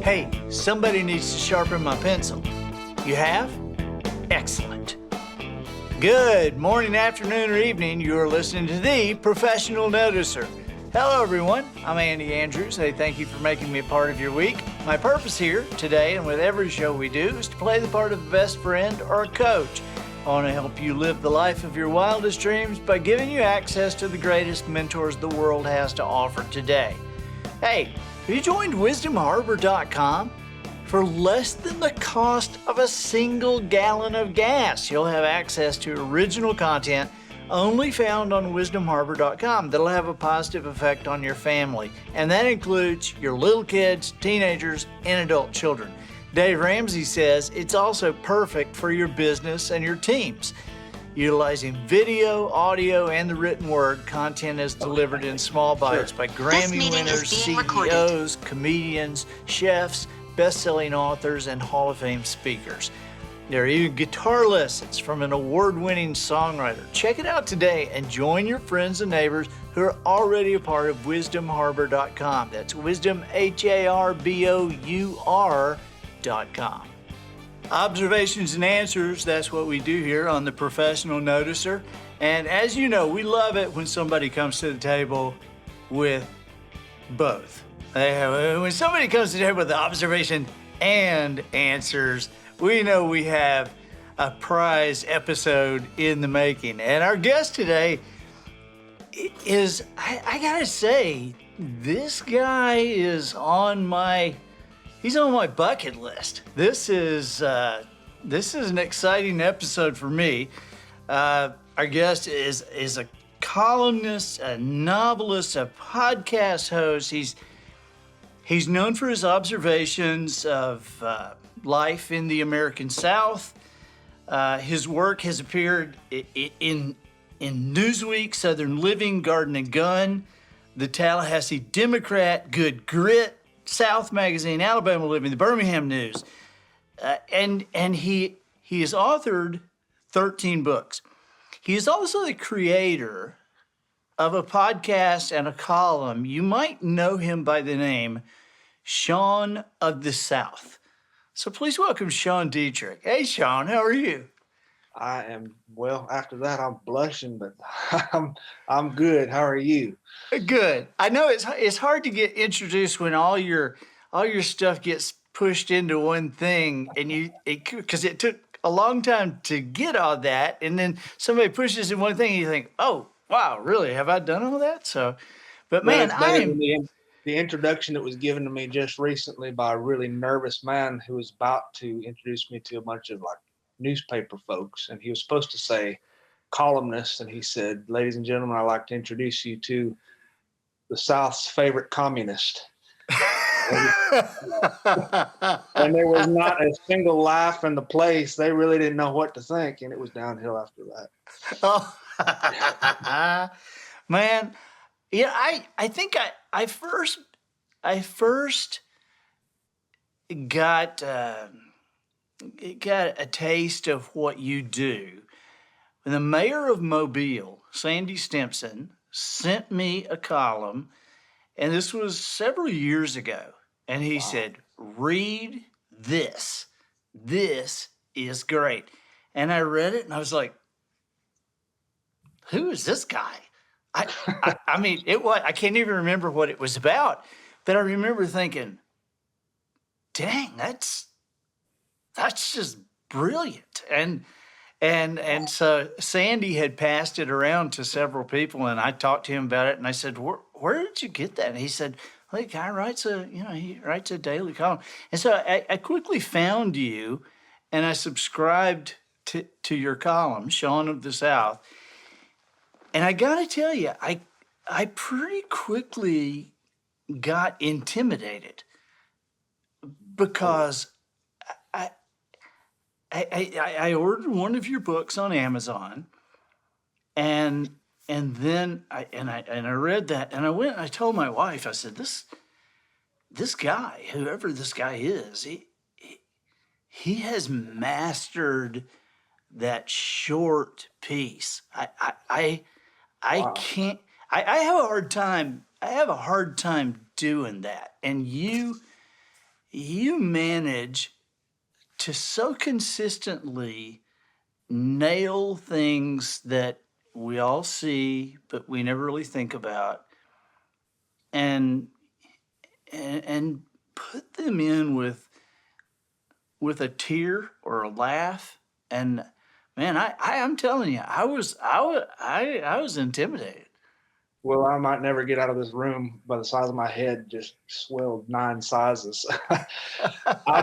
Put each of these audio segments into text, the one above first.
Hey, somebody needs to sharpen my pencil. You have? Excellent. Good morning, afternoon, or evening. You are listening to The Professional Noticer. Hello, everyone. I'm Andy Andrews. Hey, thank you for making me a part of your week. My purpose here today and with every show we do is to play the part of a best friend or a coach. I want to help you live the life of your wildest dreams by giving you access to the greatest mentors the world has to offer today. Hey, have you joined wisdomharbor.com? For less than the cost of a single gallon of gas, you'll have access to original content only found on wisdomharbor.com that'll have a positive effect on your family. And that includes your little kids, teenagers, and adult children. Dave Ramsey says it's also perfect for your business and your teams. Utilizing video, audio, and the written word, content is delivered in small bites by Grammy winners, CEOs, comedians, chefs, best-selling authors, and Hall of Fame speakers. There are even guitar lessons from an award-winning songwriter. Check it out today and join your friends and neighbors who are already a part of wisdomharbor.com. That's wisdomharbor.com. Observations and answers, that's what we do here on The Professional Noticer. And as you know, we love it when somebody comes to the table with both. When somebody comes to the table with the observation and answers, we know we have a prize episode in the making. And our guest today is, I gotta say, this guy is on my bucket list. This is an exciting episode for me. Our guest is a columnist, a novelist, a podcast host. He's known for his observations of life in the American South. His work has appeared in Newsweek, Southern Living, Garden and Gun, the Tallahassee Democrat, Good Grit, South Magazine, Alabama Living, the Birmingham News, and he has authored 13 books. He is also the creator of a podcast and a column. You might know him by the name Sean of the South. So please welcome Sean Dietrich. Hey, Sean, how are you? I am, well, after that, I'm blushing, but I'm good. How are you? Good. I know it's hard to get introduced when all your stuff gets pushed into one thing, and because it took a long time to get all that, and then somebody pushes in one thing, and you think, oh, wow, really? Have I done all that? So, but man, the introduction that was given to me just recently by a really nervous man who was about to introduce me to a bunch of newspaper folks, and he was supposed to say columnist, and he said, ladies and gentlemen, I'd like to introduce you to the South's favorite communist. And there was not a single laugh in the place. They really didn't know what to think, and it was downhill after that. Oh, man, yeah, I think I first got a taste of what you do when the mayor of Mobile, Sandy Stimpson, sent me a column, and this was several years ago, and he said, read this. This is great. And I read it, and I was like, who is this guy? I mean, I can't even remember what it was about, but I remember thinking, dang, that's just brilliant. And so Sandy had passed it around to several people, and I talked to him about it, and I said, where did you get that? And he said, well, the guy writes a daily column. And so I quickly found you, and I subscribed to your column, Sean of the South. And I got to tell you, I pretty quickly got intimidated because I ordered one of your books on Amazon, and then I read that, and I went and I told my wife, I said, this guy, whoever this guy is, he has mastered that short piece. I can't. I have a hard time. I have a hard time doing that. And you you manage to so consistently nail things that we all see, but we never really think about, and and put them in with a tear or a laugh. And man, I'm telling you, I was intimidated. Well, I might never get out of this room by the size of my head just swelled 9 sizes. I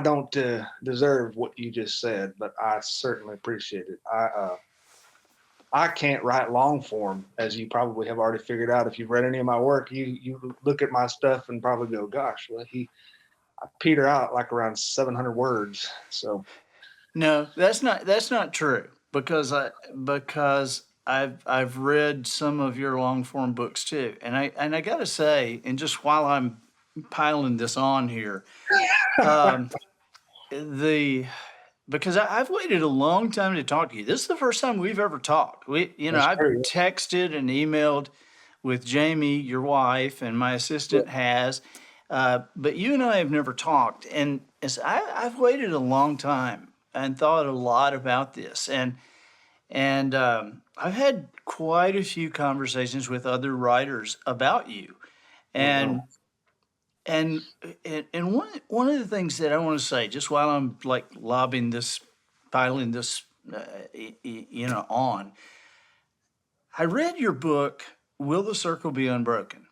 don't, deserve what you just said, but I certainly appreciate it. I can't write long form, as you probably have already figured out. If you've read any of my work, you look at my stuff and probably go, "Gosh, well, I peter out like around 700 words." So No, that's not true, because I've read some of your long form books too, and I gotta say, and just while I'm piling this on here, um, the because I've waited a long time to talk to you. This is the first time we've ever talked. that's I've true. texted and emailed with Jamie, your wife, and my Yeah. assistant has, but you and I have never talked. And I've waited a long time and thought a lot about this, and I've had quite a few conversations with other writers about you, Oh, no. and and and one of the things that I want to say, just while I'm like lobbing this, piling this, on, I read your book, "Will the Circle Be Unbroken?"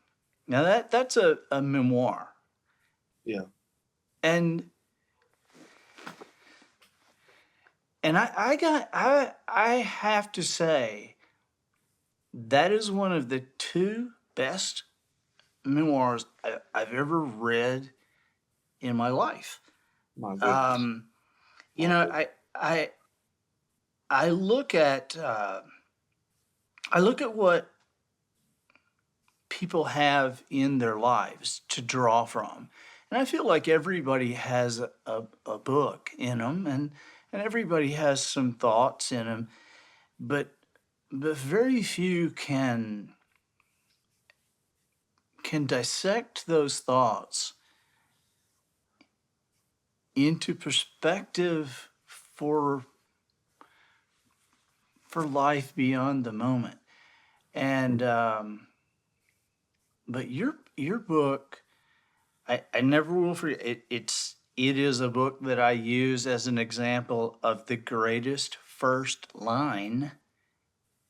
Now that's a memoir, Yeah. and I have to say that is one of the two best memoirs I've ever read in my life. My goodness. Um, you My know, goodness. I I look at what people have in their lives to draw from. And I feel like everybody has a book in them, and everybody has some thoughts in them, but very few can dissect those thoughts into perspective for life beyond the moment. And but your book, I never will forget it. It is a book that I use as an example of the greatest first line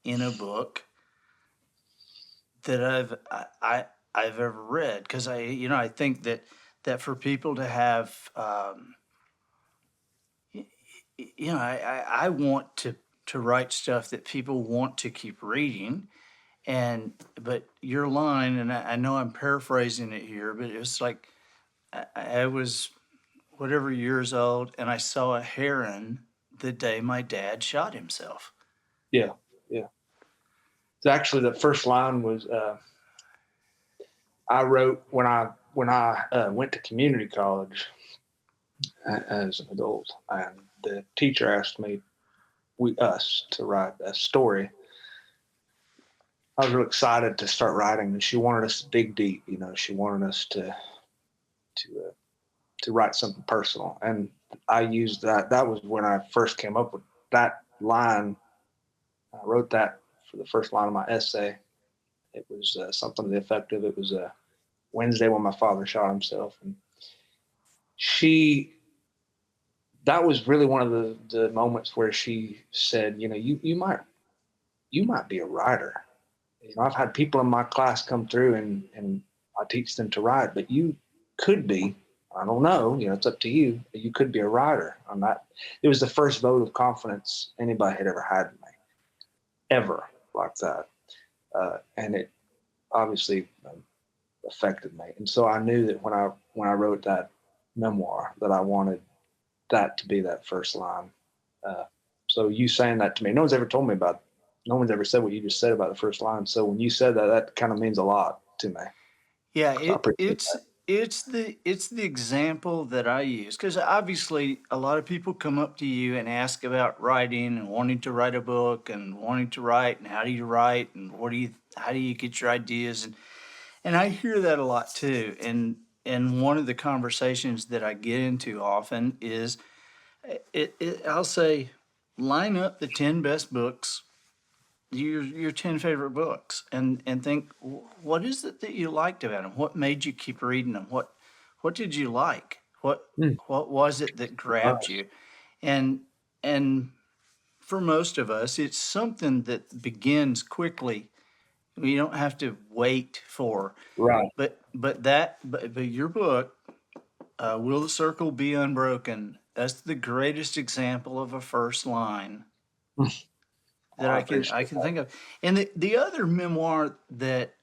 in a book that I've ever read, because I think that for people to have, I want to write stuff that people want to keep reading. And but your line, and I know I'm paraphrasing it here, but it was like I was whatever years old, and I saw a heron the day my dad shot himself. Yeah. Yeah. It's actually the first line was I wrote when I went to community college as an adult, and the teacher asked us to write a story. I was real excited to start writing, and she wanted us to dig deep. She wanted us to write something personal, and I used that. That was when I first came up with that line. I wrote that for the first line of my essay. It was something to the effect of, it was a Wednesday when my father shot himself, and she that was really one of the moments where she said, you might be a writer. I've had people in my class come through, and I teach them to write, but you could be, I don't know, it's up to you, but you could be a writer. It was the first vote of confidence anybody had ever had in me, ever, like that. And it obviously affected me. And so I knew that when I wrote that memoir, that I wanted that to be that first line. Uh, so you saying that to me, no one's ever said what you just said about the first line. So when you said that, that kind of means a lot to me. Yeah, So I appreciate it's that. the example that I use, because obviously a lot of people come up to you and ask about writing and wanting to write a book and wanting to write, and how do you write, and how do you get your ideas, and I hear that a lot too. and one of the conversations that I get into often is I'll say, line up the 10 best books, your 10 favorite books, and think, what is it that you liked about them? What made you keep reading them? What did you like? Mm. What was it that grabbed you? And and for most of us, it's something that begins quickly. You don't have to wait for. Right. But your book, "Will the Circle Be Unbroken?" That's the greatest example of a first line that I I appreciate can that. think of. And the other memoir that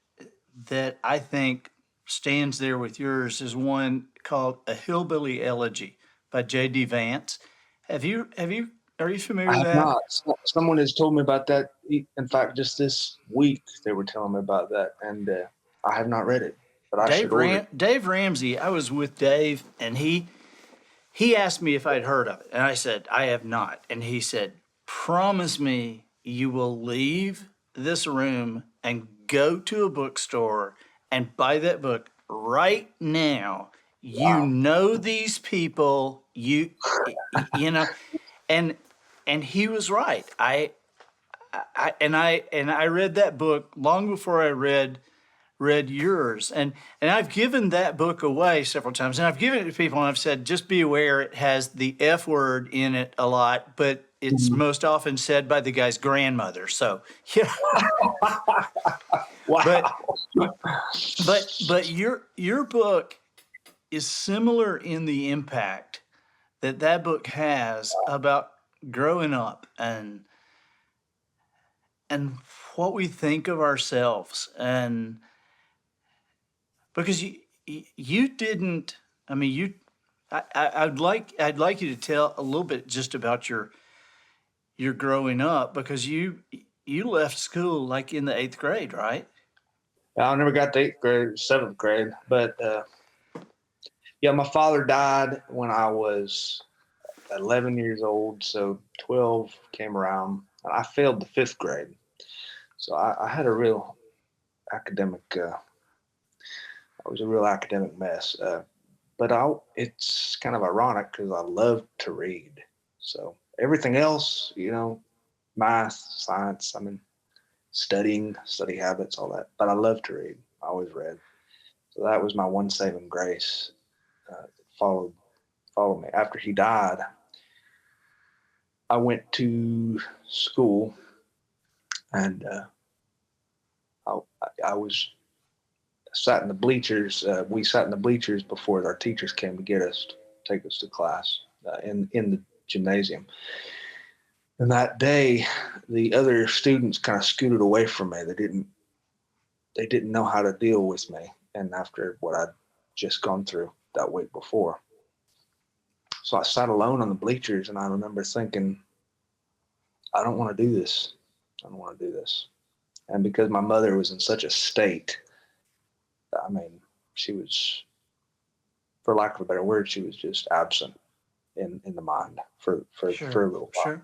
I think stands there with yours is one called "A Hillbilly Elegy" by J.D. Vance. Are you familiar I with have that? not. Someone has told me about that. In fact, just this week they were telling me about that, and I have not read it, but I should order it. Dave Ramsey. I was with Dave, and he asked me if I'd heard of it, and I said I have not. And he said, "Promise me you will leave this room and go to a bookstore and buy that book right now. You Wow. know these people, you know." And he was right. I read that book long before I read yours. And I've given that book away several times. And I've given it to people and I've said, just be aware it has the F word in it a lot, but it's Mhm. most often said by the guy's grandmother. So yeah. But Wow. but your book is similar in the impact that book has about growing up and what we think of ourselves. And because you didn't, I mean, I'd like you to tell a little bit just about your growing up, because you left school like in the eighth grade, right? I never got to 8th grade, 7th grade, but yeah, my father died when I was 11 years old, so 12 came around, and I failed the 5th grade. So I had a real academic, I was a real academic mess. But it's kind of ironic because I love to read. So everything else, math, science, I mean, study habits, all that. But I love to read. I always read. So that was my one saving grace that followed me. After he died, I went to school, and I, I was sat in the bleachers. We sat in the bleachers before our teachers came to get us, take us to class in the gymnasium. And that day, the other students kind of scooted away from me. They didn't know how to deal with me, and after what I'd just gone through that week before. So I sat alone on the bleachers, and I remember thinking, I don't want to do this. I don't want to do this. And because my mother was in such a state, I mean, she was, for lack of a better word, she was just absent in the mind for Sure, a little while.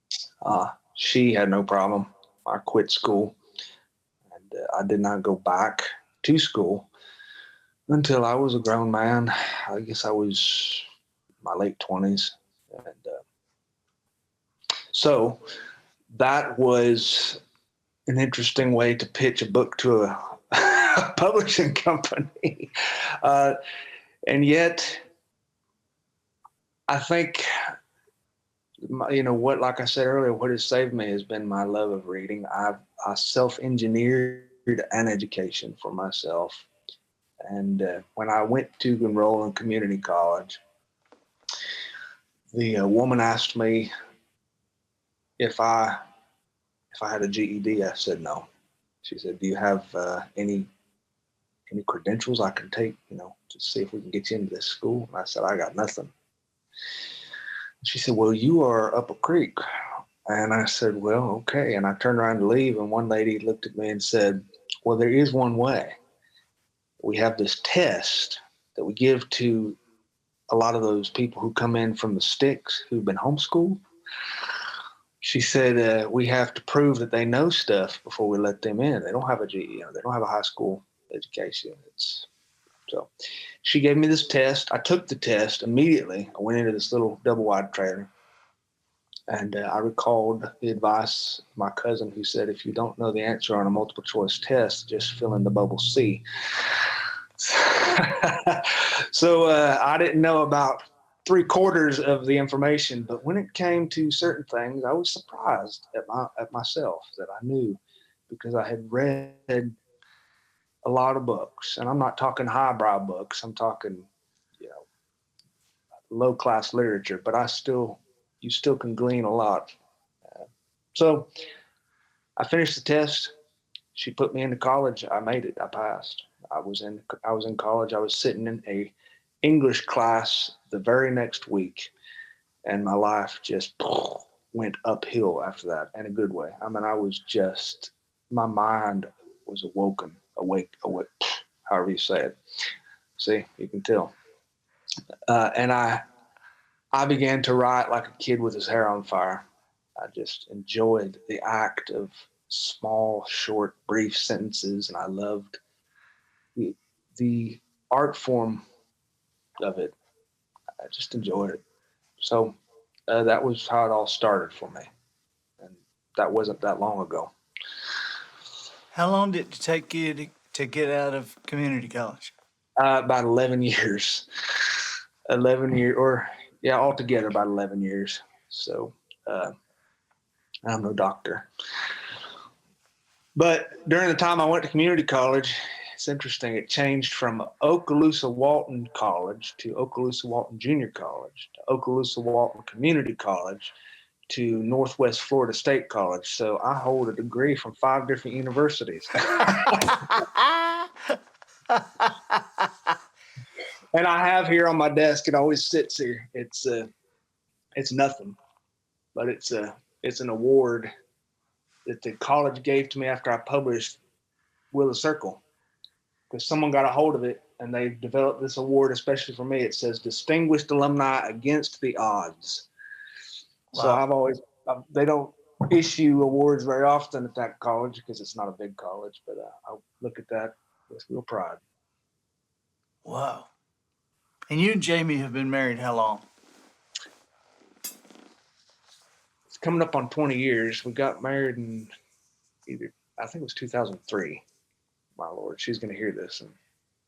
sure. She had no problem. I quit school, and I did not go back to school until I was a grown man. I guess I was my late 20s. And so that was an interesting way to pitch a book to a publishing company. Uh, and yet, I think, what, like I said earlier, what has saved me has been my love of reading. I self-engineered an education for myself. And when I went to enroll in community college, the woman asked me if I had a GED. I said no. She said, "Do you have any credentials I can take, to see if we can get you into this school?" And I said, "I got nothing." She said, "Well, you are up a creek." And I said, "Well, okay." And I turned around to leave, and one lady looked at me and said, "Well, there is one way. We have this test that we give to a lot of those people who come in from the sticks who've been homeschooled." She said, "We have to prove that they know stuff before we let them in. They don't have a GED, they don't have a high school education. So she gave me this test. I took the test immediately. I went into this little double wide trailer, and I recalled the advice of my cousin, who said, if you don't know the answer on a multiple choice test, just fill in the bubble C. So I didn't know about 3/4 of the information, but when it came to certain things, I was surprised at myself that I knew, because I had read a lot of books, and I'm not talking highbrow books. I'm talking, you know, low class literature, but you still can glean a lot. So I finished the test. She put me into college. I made it. I passed. I was in college. I was sitting in a English class the very next week, and my life just went uphill after that, in a good way. I mean, my mind was awake, however you say it. See, you can tell. And I began to write like a kid with his hair on fire. I just enjoyed the act of small, short, brief sentences, and I loved the art form of it. I just enjoyed it. So that was how it all started for me, and that wasn't that long ago. How long did it take you to get out of community college? About 11 years. 11 years, or yeah, altogether about 11 years. So I'm no doctor. But during the time I went to community college, it's interesting. It changed from Okaloosa Walton College to Okaloosa Walton Junior College to Okaloosa Walton Community College to Northwest Florida State College. So I hold a degree from 5 different universities. And I have here on my desk, it always sits here. It's nothing, but it's an award that the college gave to me after I published Will of Circle, because someone got a hold of it and they've developed this award especially for me. It says Distinguished Alumni Against the Odds. Wow. So they don't issue awards very often at that college because it's not a big college, but I look at that with real pride. Wow. And you and Jamie have been married how long? It's coming up on 20 years. We got married in I think it was 2003. My Lord, she's going to hear this and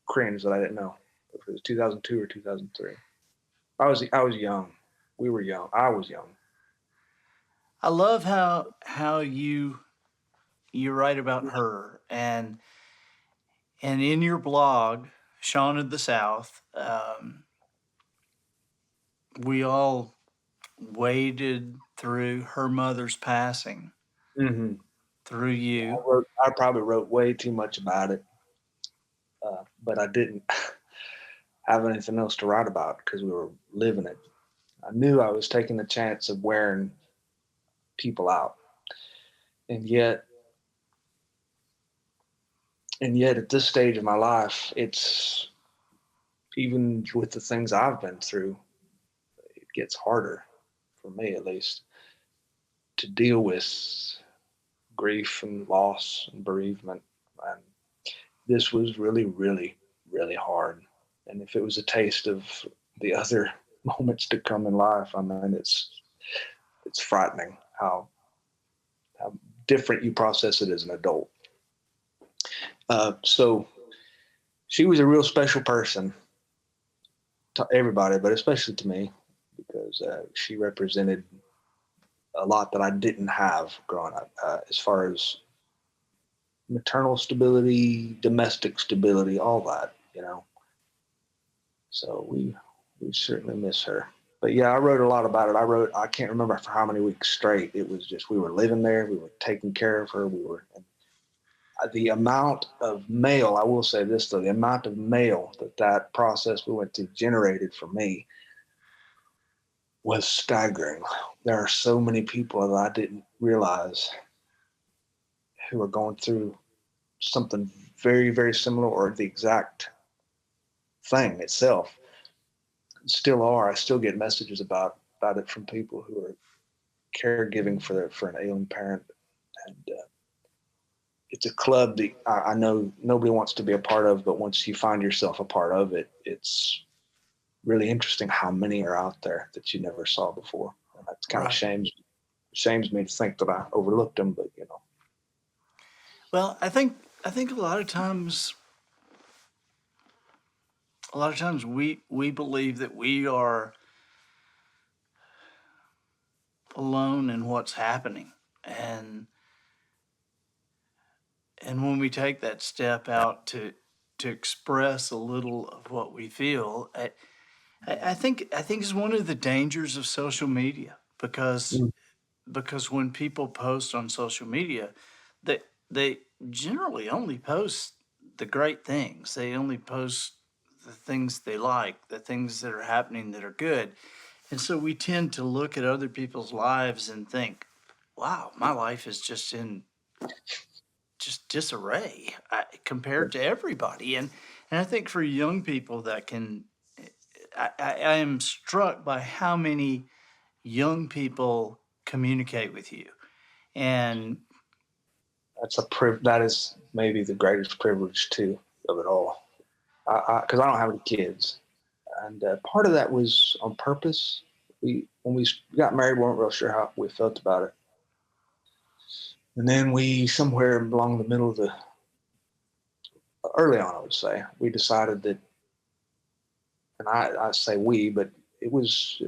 cringe that I didn't know if it was 2002 or 2003. I was young. We were young. I was young. I love how you write about her, and in your blog, Sean of the South, we all waded through her mother's passing through you. I probably wrote way too much about it, but I didn't have anything else to write about because we were living it. I knew I was taking the chance of wearing people out, and yet at this stage of my life, it's, even with the things I've been through, it gets harder, for me at least, to deal with grief and loss and bereavement. And this was really, really, really hard. And if it was a taste of the other moments to come in life, I mean, it's frightening how different you process it as an adult. So she was a real special person to everybody, but especially to me, because she represented a lot that I didn't have growing up, as far as maternal stability, domestic stability, all that, you know. So we certainly miss her. But yeah, I wrote a lot about it. I can't remember for how many weeks straight. It was just, we were living there, we were taking care of her, the amount of mail, I will say this though, the amount of mail that process we went through generated for me was staggering. There are so many people that I didn't realize who are going through something very, very similar or the exact thing itself. Still are. I still get messages about it from people who are caregiving for an ailing parent, and it's a club that I know nobody wants to be a part of, but once you find yourself a part of it, it's really interesting how many are out there that you never saw before. And that's kind of Right. shames me to think that I overlooked them, but Well, I think a lot of times we believe that we are alone in what's happening. And when we take that step out to express a little of what we feel, I think is one of the dangers of social media, Mm. because when people post on social media, they generally only post the great things. They only post the things they like, the things that are happening that are good. And so we tend to look at other people's lives and think, wow, my life is just in just disarray compared to everybody. And I think for young people that can, I am struck by how many young people communicate with you. And That is maybe the greatest privilege too of it all. Because I don't have any kids, and part of that was on purpose. When we got married, we weren't real sure how we felt about it, and then we somewhere along the middle of the early on, I would say, we decided that, and I say we, but it was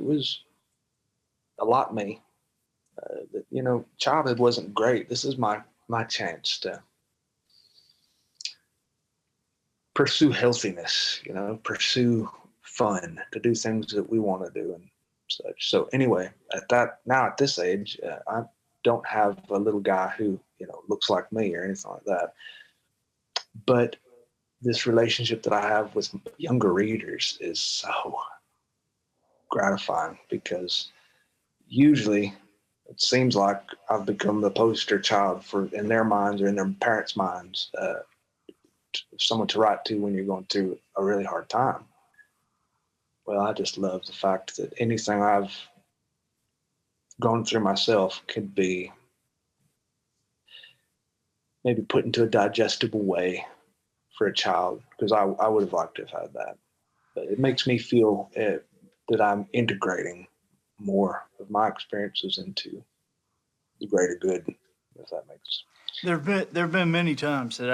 a lot me. That childhood wasn't great. This is my chance to pursue healthiness. Pursue fun, to do things that we want to do and such. So anyway, at this age, I don't have a little guy who looks like me or anything like that. But this relationship that I have with younger readers is so gratifying, because usually it seems like I've become the poster child for, in their minds or in their parents' minds, someone to write to when you're going through a really hard time. Well, I just love the fact that anything I've gone through myself could be maybe put into a digestible way for a child, because I would have liked to have had that. But it makes me feel that I'm integrating more of my experiences into the greater good, if that makes. there have been many times that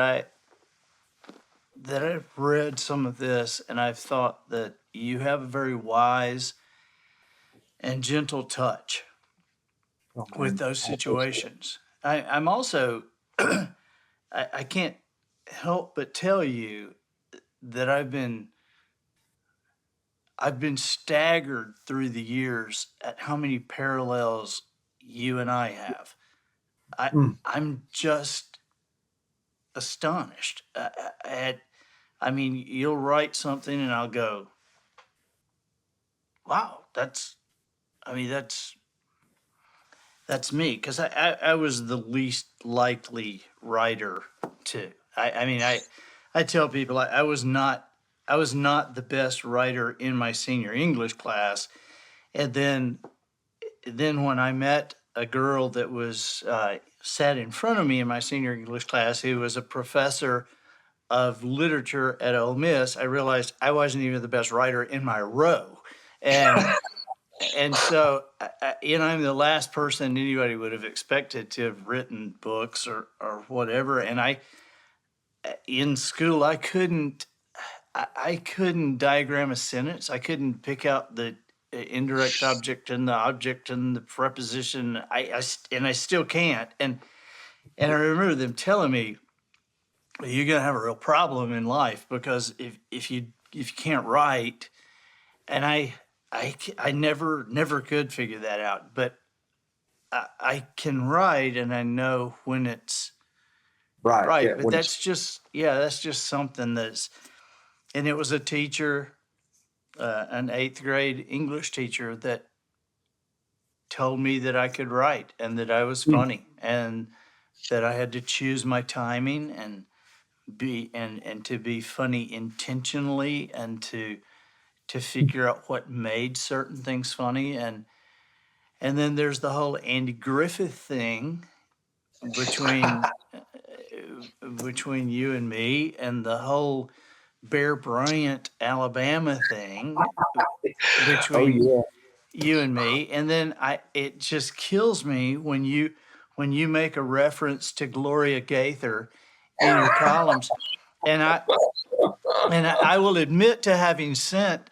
I've read some of this and I've thought that you have a very wise and gentle touch Oh with man, those I appreciate it. situations. I'm also I can't help but tell you that I've been staggered through the years at how many parallels you and I have. I Mm. I'm just astonished at. I mean, you'll write something and I'll go, "Wow, that's." I mean, that's me, because I was the least likely writer too. I tell people I was not the best writer in my senior English class, and then when I met a girl that was sat in front of me in my senior English class, who was a professor of literature at Ole Miss, I realized I wasn't even the best writer in my row, and so I'm the last person anybody would have expected to have written books or whatever. And in school, I couldn't diagram a sentence. I couldn't pick out the indirect object and the object and the preposition. And I still can't. And I remember them telling me, "Well, you're gonna have a real problem in life, because if you can't write." And I never could figure that out. But I can write and I know when it's Right. right. Yeah. But When it's that's just something and it was a teacher, an eighth grade English teacher, that told me that I could write and that I was mm, funny and that I had to choose my timing and to be funny intentionally, and to figure out what made certain things funny. And then there's the whole Andy Griffith thing between between you and me and the whole Bear Bryant, Alabama thing Oh between yeah. you and me, and then it just kills me when you make a reference to Gloria Gaither in your columns, and I will admit to having sent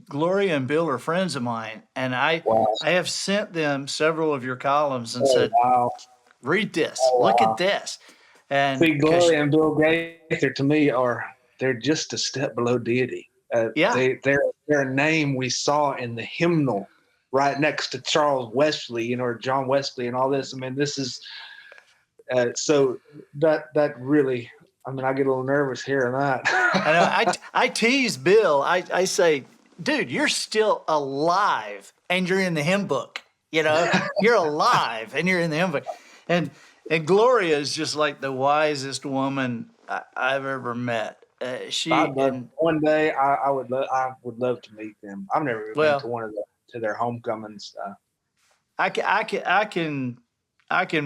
Gloria and Bill are friends of mine, and Wow. I have sent them several of your columns and Oh said, wow. read this, Oh look at wow. this, and See, because Gloria and Bill Gaither to me they're just a step below deity. yeah, They're a name we saw in the hymnal right next to Charles Wesley, or John Wesley and all this. I mean, this is so that really. I mean, I get a little nervous hearing that. I know I tease Bill. I say, dude, you're still alive and you're in the hymn book. You're alive and you're in the hymn book. And and Gloria is just like the wisest woman I've ever met. She and One day I would love to meet them. I've never even been to well, one of to their homecomings. I can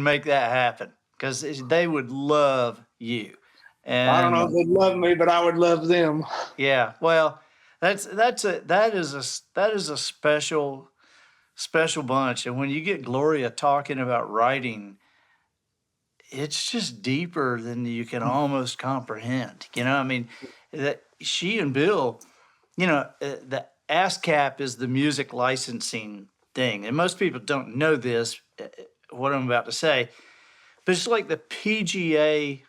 make that happen because they would love you. I don't know if And they'd love me, but I would love them. yeah, well, that is a special bunch. And when you get Gloria talking about writing, it's just deeper than you can almost comprehend. I mean, that she and Bill, the ASCAP is the music licensing thing, and most people don't know this. What I'm about to say, but it's like the PGA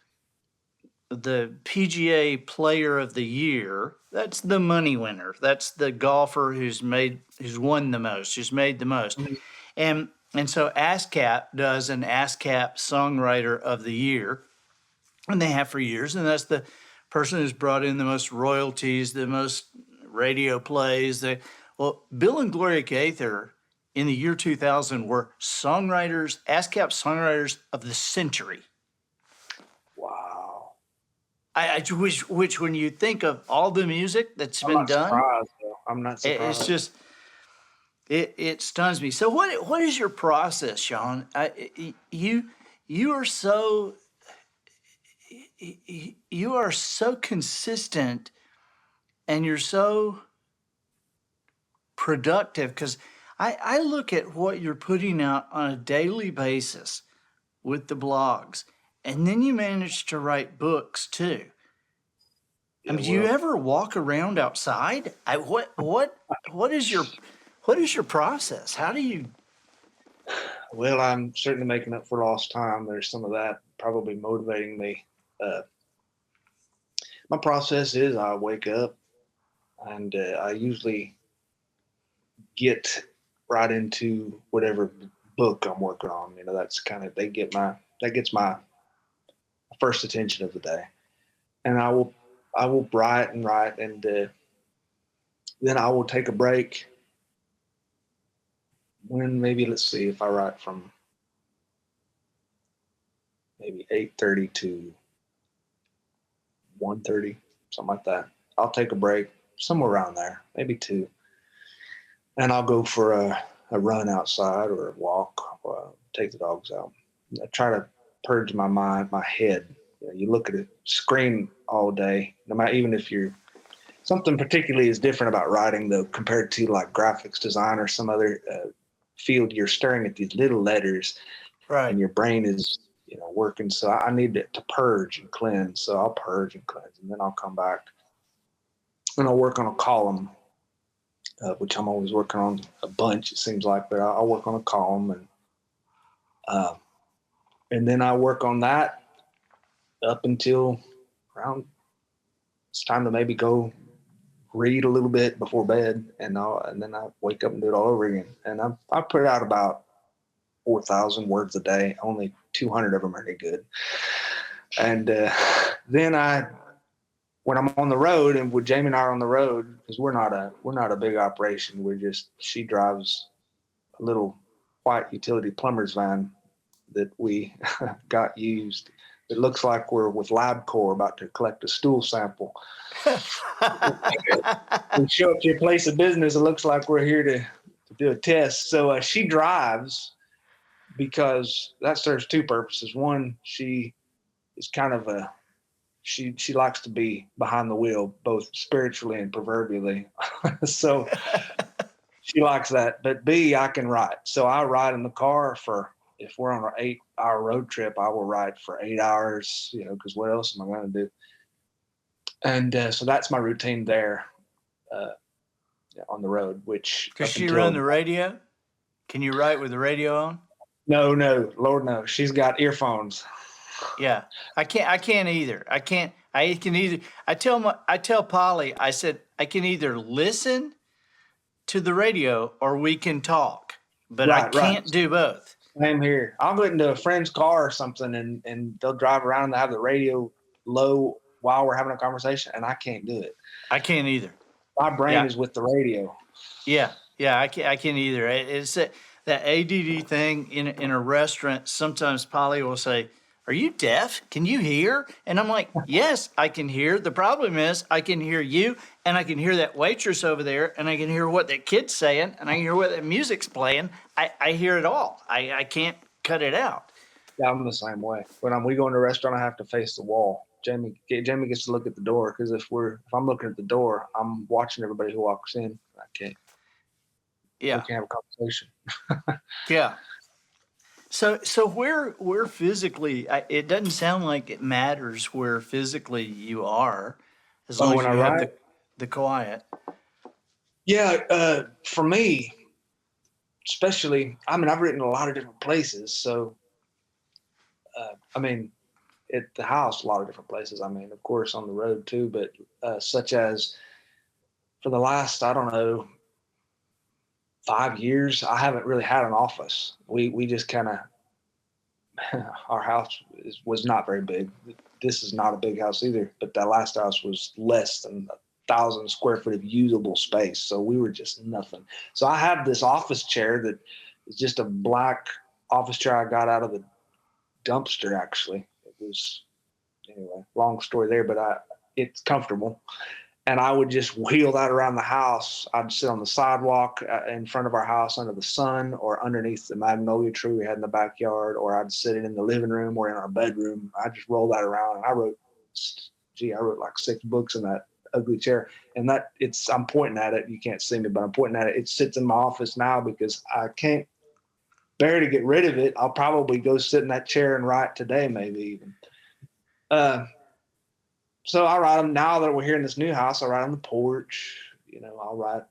Player of the Year. That's the money winner. That's the golfer who's won the most, who's made the most. Mhm. And so ASCAP does an ASCAP Songwriter of the Year, and they have for years. And that's the person who's brought in the most royalties, the most radio plays. Well, Bill and Gloria Gaither in the year 2000 were songwriters, ASCAP Songwriters of the Century. Wow. Which when you think of all the music that's I'm been not done, surprised though. I'm not surprised. it's just it stuns me. So what is your process, Sean? You are so you are so consistent and you're so productive because I look at what you're putting out on a daily basis with the blogs, and then you manage to write books too. I Yeah, mean, do you well, ever walk around outside? What is your process? How do you? well, I'm certainly making up for lost time. There's some of that probably motivating me. My process is I wake up and I usually get right into whatever book I'm working on. That's kind of that gets my first attention of the day, and I will write and write, and then I will take a break. When maybe let's see if I write from maybe 8:30 to 1:30, something like that. I'll take a break somewhere around there, maybe two, and I'll go for a run outside or a walk, or take the dogs out. I try to purge my mind, my head. You look at a screen all day, no matter, even if you're something particularly is different about writing though compared to like graphics design or some other field. You're staring at these little letters and Right. your brain is working. So I need it to purge and cleanse. So I'll purge and cleanse, and then I'll come back and I'll work on a column, which I'm always working on a bunch, it seems like, but I'll work on a column, and then I work on that up until around it's time to maybe go read a little bit before bed, and then I wake up and do it all over again. And I put out about 4,000 words a day. Only 200 of them are any good. And then when I'm on the road, and with Jamie and I are on the road, because we're not a big operation. She drives a little white utility plumber's van that we got used. It looks like we're with LabCorp about to collect a stool sample. We show up to your place of business, it looks like we're here to do a test. So she drives because that serves two purposes. One, she is kind of she likes to be behind the wheel, both spiritually and proverbially. So she likes that. But B, I can write. So I ride in the car if we're on an 8-hour road trip, I will ride for 8 hours, because what else am I going to do? And so that's my routine there on the road, which Does she run the radio? Can you write with the radio on? No, Lord no. She's got earphones. Yeah, I can't either. I can either. I tell Polly, I said I can either listen to the radio or we can talk, but I Right. can't do both. Same here. I'll get into a friend's car or something, and they'll drive around and they have the radio low while we're having a conversation, and I can't do it. I can't either. My brain is with the radio. Yeah, I can't either. It's that ADD thing in a restaurant. Sometimes Polly will say, "Are you deaf? Can you hear?" And I'm like, "Yes, I can hear. The problem is I can hear you, and I can hear that waitress over there, and I can hear what that kid's saying, and I can hear what that music's playing. I hear it all. I can't cut it out." Yeah, I'm the same way. When we go into a restaurant, I have to face the wall. Jamie gets to look at the door, because if I'm looking at the door, I'm watching everybody who walks in. I can't. Yeah, we can't have a conversation. yeah. So where physically, it doesn't sound like it matters where physically you are, as long as you have the quiet. Yeah, for me, especially, I've written a lot of different places. So, at the house, a lot of different places. Of course, on the road too, but such as for the last, I don't know, 5 years, I haven't really had an office. We just kind of, our house was not very big. This is not a big house either, but that last house was less than 1,000 square foot of usable space. So we were just nothing. So I have this office chair that is just a black office chair I got out of the dumpster, actually. It was, anyway, long story there, but it's comfortable. And I would just wheel that around the house. I'd sit on the sidewalk in front of our house under the sun, or underneath the magnolia tree we had in the backyard, or I'd sit in the living room or in our bedroom. I just roll that around. And I wrote like 6 books in that ugly chair. And I'm pointing at it. You can't see me, but I'm pointing at it. It sits in my office now because I can't bear to get rid of it. I'll probably go sit in that chair and write today, maybe even. So I write them now that we're here in this new house. I write on the porch. I'll write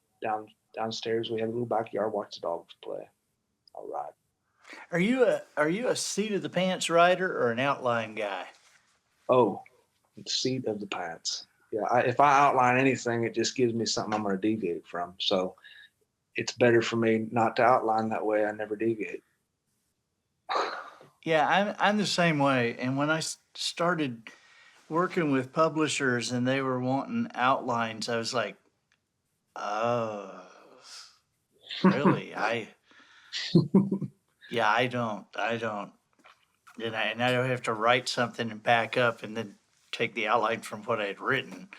downstairs. We have a little backyard. Watch the dogs play. I'll write. Are you a seat of the pants writer or an outline guy? Oh, seat of the pants. Yeah. If I outline anything, it just gives me something I'm going to deviate from. So it's better for me not to outline. That way I never deviate. Yeah, I'm the same way. And when I started working with publishers and they were wanting outlines, I was like, oh, really? I don't. And I don't have to write something and back up and then take the outline from what I had written.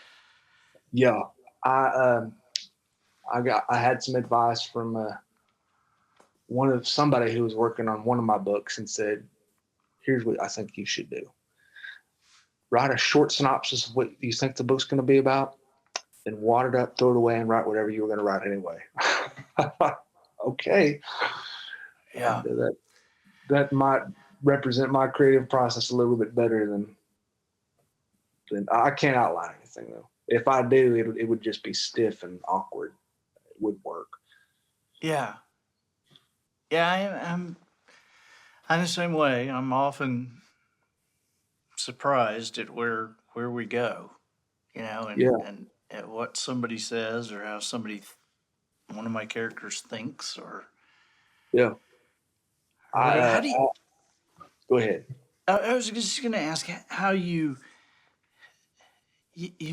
Yeah. I had some advice from somebody who was working on one of my books, and said, here's what I think you should do. Write a short synopsis of what you think the book's going to be about, then wad it up, throw it away, and write whatever you were going to write anyway. Okay. Yeah. That might represent my creative process a little bit better than I can't outline anything, though. If I do, it would just be stiff and awkward. It wouldn't work. Yeah. Yeah, I'm the same way. I'm often surprised at where we go, and at what somebody says, or how one of my characters thinks, or yeah. How do you? Go ahead. I was just going to ask how you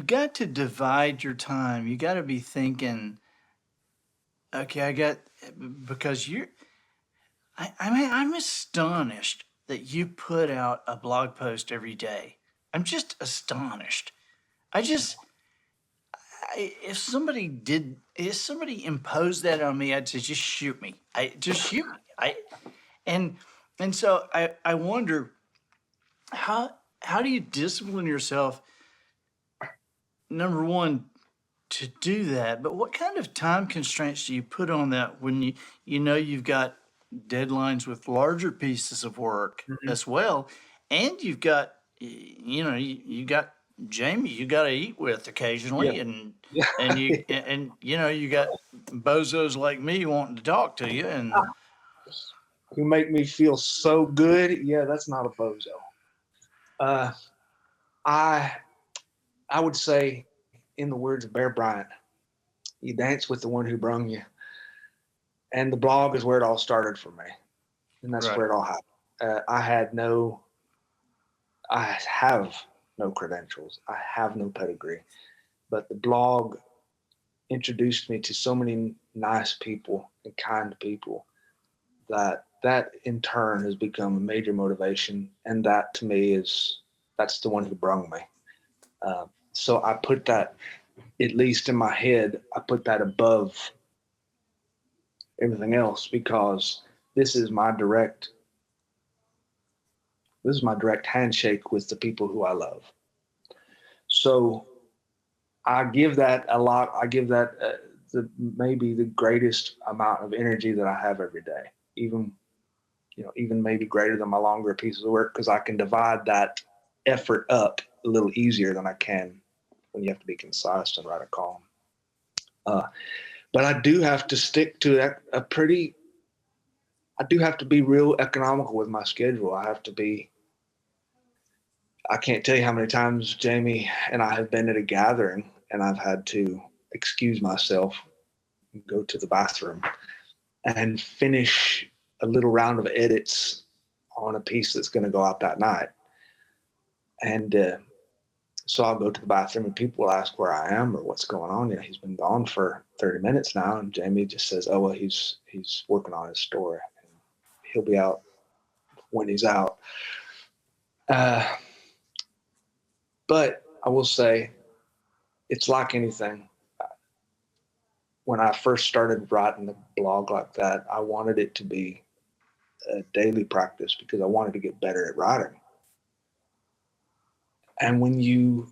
got to divide your time. You got to be thinking, okay, because I'm astonished that you put out a blog post every day. I'm just astonished. If somebody imposed that on me, I'd say, just shoot me. And so I wonder, how how do you discipline yourself, number one, to do that? But what kind of time constraints do you put on that when you know you've got deadlines with larger pieces of work Mhm. as well, and you've got you got Jamie you got to eat with Yeah. occasionally, and Yeah. you got bozos like me wanting to talk to you, and Who make me feel so good. Yeah, that's not a bozo. Uh, I I would say, in the words of Bear Bryant, you dance with the one who brung you. And the blog is where it all started for me. And that's right. where it all happened. I have no credentials. I have no pedigree. But the blog introduced me to so many nice people and kind people that in turn has become a major motivation. And that to me that's the one who brung me. So I put that, at least in my head, I put that above everything else because this is my direct this is my direct handshake with the people who I love. So I give that a lot. I give that maybe the greatest amount of energy that I have every day, even even maybe greater than my longer pieces of work, because I can divide that effort up a little easier than I can when you have to be concise and write a column. But I do have to stick to I do have to be real economical with my schedule. I can't tell you how many times Jamie and I have been at a gathering and I've had to excuse myself and go to the bathroom and finish a little round of edits on a piece that's going to go out that night. And so I'll go to the bathroom and people will ask where I am or what's going on. He's been gone for 30 minutes now. And Jamie just says, oh, well, he's working on his story. And he'll be out when he's out. But I will say, it's like anything. When I first started writing the blog like that, I wanted it to be a daily practice because I wanted to get better at writing. And when you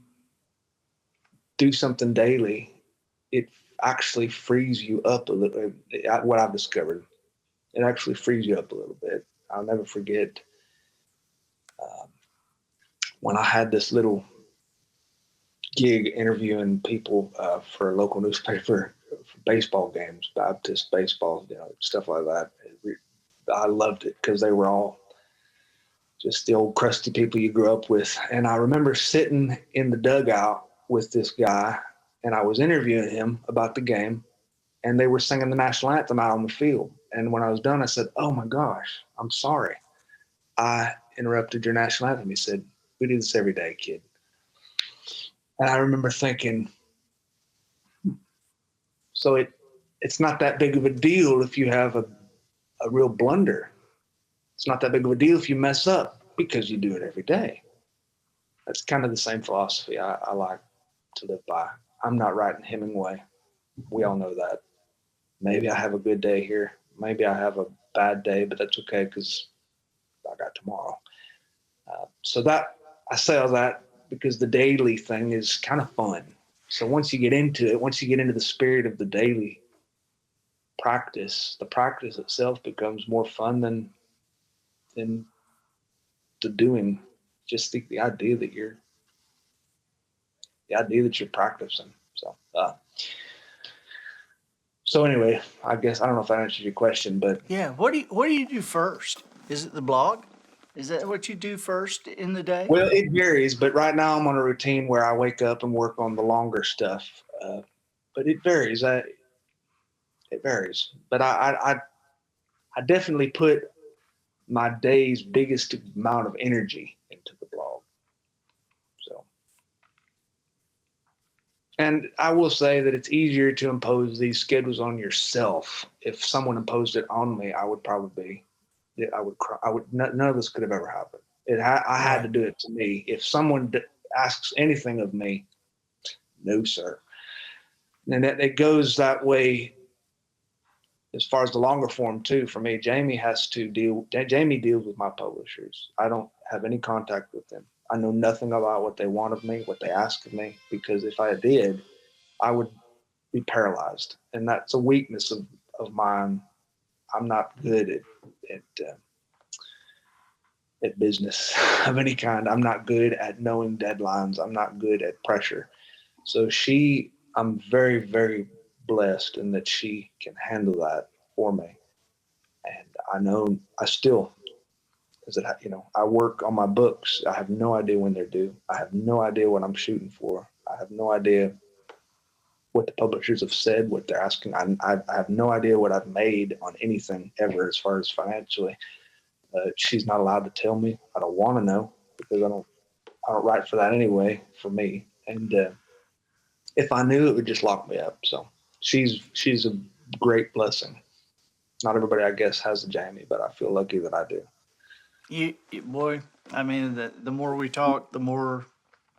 do something daily, it actually frees you up a little. What I've discovered, it actually frees you up a little bit. I'll never forget um, when I had this little gig interviewing people for a local newspaper for baseball games, Baptist baseball, stuff like that. I loved it because they were all just the old crusty people you grew up with. And I remember sitting in the dugout with this guy, and I was interviewing him about the game, and they were singing the national anthem out on the field. And when I was done, I said, "Oh my gosh, I'm sorry. I interrupted your national anthem." He said, "We do this every day, kid." And I remember thinking, so it's not that big of a deal if you have a real blunder. It's not that big of a deal if you mess up because you do it every day. That's kind of the same philosophy I like to live by. I'm not writing Hemingway. We all know that. Maybe I have a good day here. Maybe I have a bad day, but that's okay because I got tomorrow. So that I say all that because the daily thing is kind of fun. So once you get into it, once you get into the spirit of the daily practice, the practice itself becomes more fun than the doing. Just the idea that you're practicing. So anyway, I guess I don't know if that answers your question, but Yeah, what do you do first? Is it the blog? Is that what you do first in the day? well, it varies. But right now I'm on a routine where I wake up and work on the longer stuff. But it varies. It varies. But I definitely put my day's biggest amount of energy into the blog. So, and I will say that it's easier to impose these schedules on yourself. If someone imposed it on me, I would probably I would cry. None of this could have ever happened. I had to Right. do it to me. If someone asks anything of me, no, sir. And it goes that way as far as the longer form too. For me, Jamie deals with my publishers. I don't have any contact with them. I know nothing about what they want of me, what they ask of me, because if I did, I would be paralyzed. And that's a weakness of mine. I'm not good at business of any kind. I'm not good at knowing deadlines. I'm not good at pressure. So I'm very, very blessed in that she can handle that for me. And I know I still, I work on my books. I have no idea when they're due. I have no idea what I'm shooting for. I have no idea what the publishers have said, what they're asking. I have no idea what I've made on anything ever as far as financially. She's not allowed to tell me. I don't want to know because I don't write for that anyway for me. And if I knew, it would just lock me up. So she's a great blessing. Not everybody, I guess, has a Jamie, but I feel lucky that I do. Boy, I mean, the more we talk, the more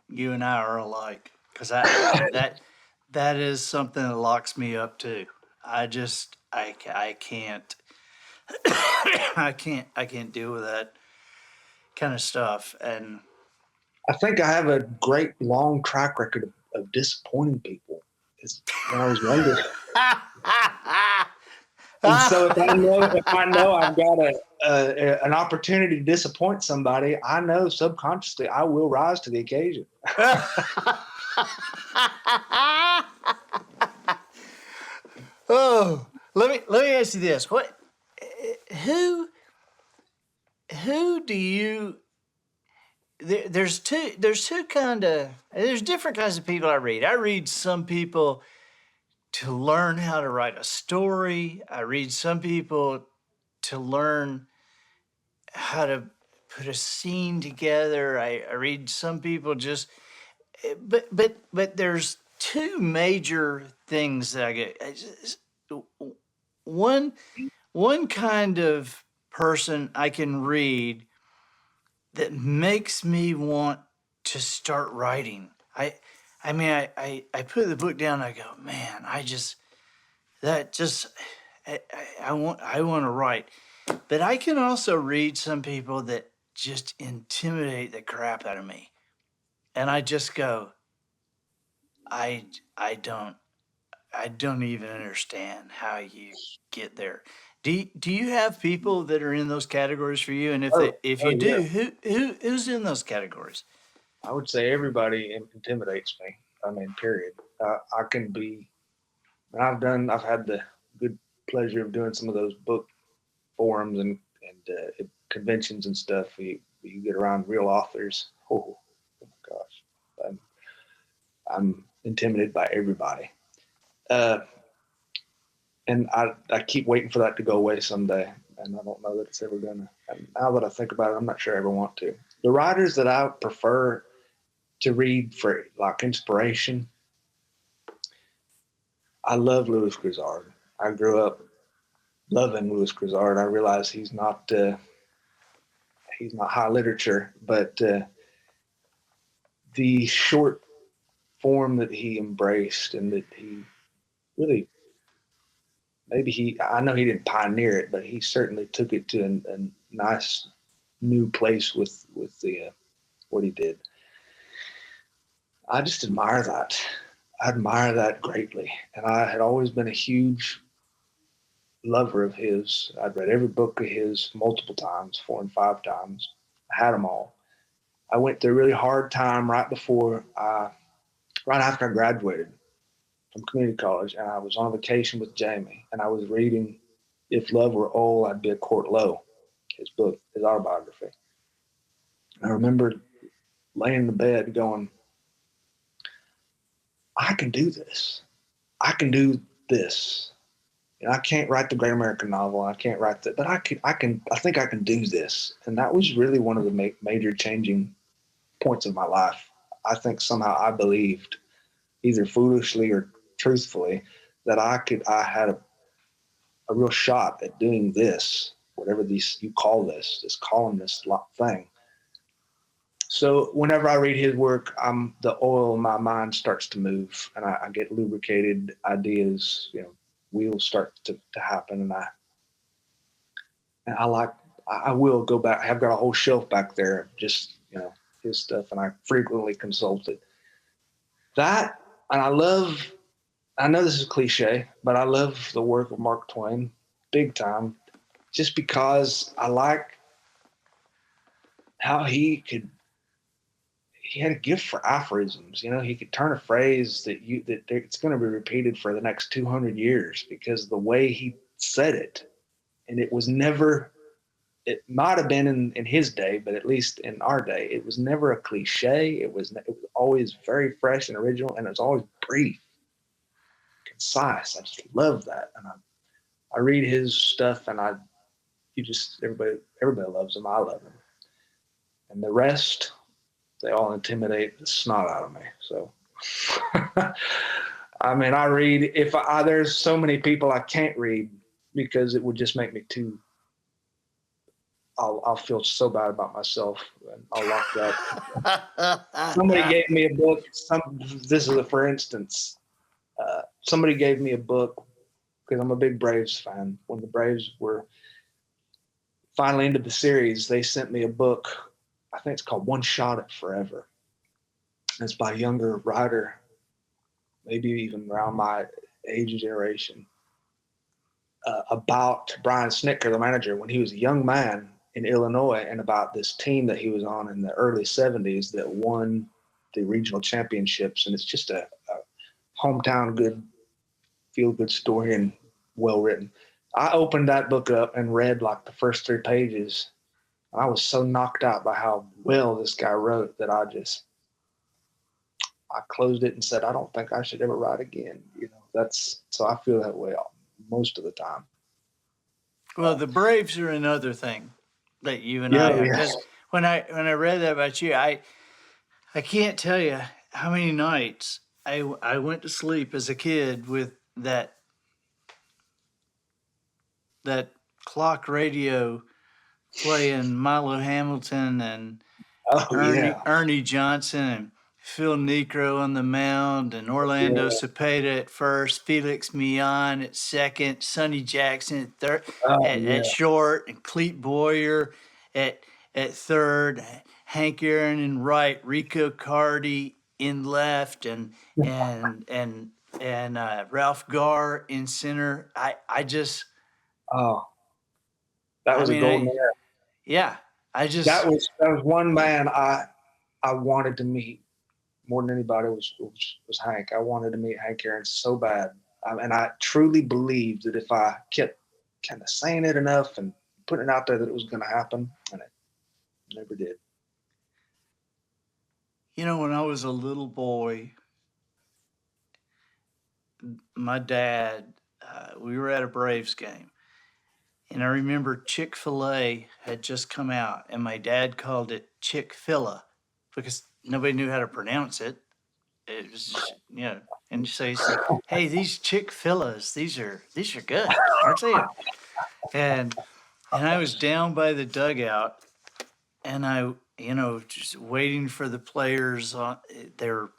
you and I are alike. Because that is something that locks me up too. I can't I can't deal with that kind of stuff. And I think I have a great long track record of disappointing people. Is when I was younger. And so if I know I've got an opportunity to disappoint somebody, I know subconsciously I will rise to the occasion. Oh, let me ask you this: who do you? There's different kinds of people I read. I read some people to learn how to write a story. I read some people to learn how to put a scene together. I read some people just, but there's two major things that I get. One kind of person I can read that makes me want to start writing. I mean, I put the book down. And I go, man, I want to write. But I can also read some people that just intimidate the crap out of me, and I just go, I I don't I don't even understand how you get there. Do you have people that are in those categories for you? And if Oh you yeah. do, who's in those categories? I would say everybody intimidates me. I mean, period. I can be, and I've had the good pleasure of doing some of those book forums and conventions and stuff. You get around real authors. Oh my gosh, I'm intimidated by everybody. Uh, and I keep waiting for that to go away someday. And I don't know that it's ever gonna. And now that I think about it, I'm not sure I ever want to. The writers that I prefer to read for like inspiration, I love Louis Grizzard. I grew up loving Louis Grizzard. I realize he's not high literature, but the short form that he embraced and that he really I know he didn't pioneer it, but he certainly took it to a nice new place with the what he did. I just admire that. I admire that greatly, and I had always been a huge lover of his. I'd read every book of his multiple times, 4 and 5 times. I had them all. I went through a really hard time right after I graduated from community college, and I was on vacation with Jamie, and I was reading "If Love Were Old, I'd Be a Court Low," his book, his autobiography. I remember laying in the bed going, I can do this. I can do this. You know, I can't write the great American novel. I can't write that, but I think I can do this. And that was really one of the major changing points of my life. I think somehow I believed, either foolishly or truthfully, that I had a real shot at doing this, whatever you call this columnist thing. So whenever I read his work, the oil in my mind starts to move, and I get lubricated. Ideas, wheels start to happen, and I will go back. I've got a whole shelf back there, just his stuff, and I frequently consult it. That, and I know this is cliche, but I love the work of Mark Twain big time, just because I like how he had a gift for aphorisms. You know, he could turn a phrase that it's going to be repeated for the next 200 years because the way he said it, and it was never. It might have been in his day, but at least in our day, it was never a cliche. It was always very fresh and original, and it was always brief, concise. I just love that, and I read his stuff, and everybody loves him. I love him, and the rest, they all intimidate the snot out of me. So, I mean, I read there's so many people I can't read because it would just make me too. I'll feel so bad about myself, and I'll lock that. Somebody gave me a book. This is for instance. Somebody gave me a book because I'm a big Braves fan. When the Braves were finally into the series, they sent me a book. I think it's called One Shot at Forever. It's by a younger writer, maybe even around my age and generation, about Brian Snitker, the manager, when he was a young man in Illinois, and about this team that he was on in the early 70s that won the regional championships. And it's just a hometown good, feel-good story and well-written. I opened that book up and read like the first 3 pages. And I was so knocked out by how well this guy wrote that I closed it and said, I don't think I should ever write again. You know, so I feel that way most of the time. Well, the Braves are another thing that you and I have. Because when I read that about you, I can't tell you how many nights I went to sleep as a kid with that clock radio playing Milo Hamilton and Ernie Johnson and Phil Necro on the mound, and Orlando Cepeda at first, Felix Millan at second, Sonny Jackson at third, at short, and Clete Boyer at third, Hank Aaron in right, Rico Cardi in left, and Ralph Garr in center. That was a golden era. Yeah, that was one man I wanted to meet more than anybody was Hank. I wanted to meet Hank Aaron so bad, and I truly believed that if I kept kind of saying it enough and putting it out there, that it was going to happen, and it never did. You know, when I was a little boy, my dad, we were at a Braves game, and I remember Chick-fil-A had just come out, and my dad called it Chick-fil-A because nobody knew how to pronounce it. It was just, and so he said, "Hey, these Chick-fil-A's, these are good, aren't they?" And I was down by the dugout, and I, just waiting for the players. They're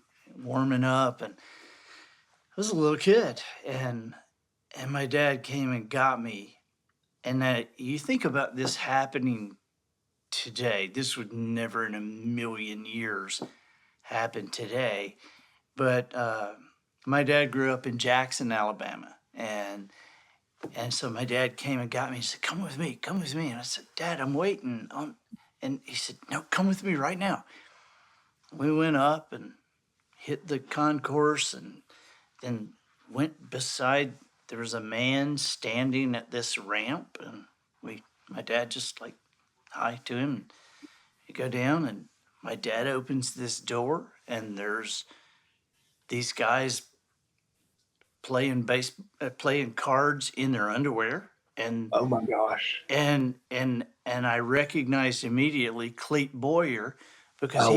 warming up, and I was a little kid, and my dad came and got me. And you think about this happening today. This would never in a million years happen today. But my dad grew up in Jackson, Alabama. And so my dad came and got me and said, come with me. And I said, Dad, I'm waiting. And he said, no, come with me right now. We went up and hit the concourse and then went beside. There was a man standing at this ramp, and my dad just like hi to him. And you go down, and my dad opens this door, and there's these guys playing cards in their underwear. And oh my gosh! And I recognized immediately Clete Boyer because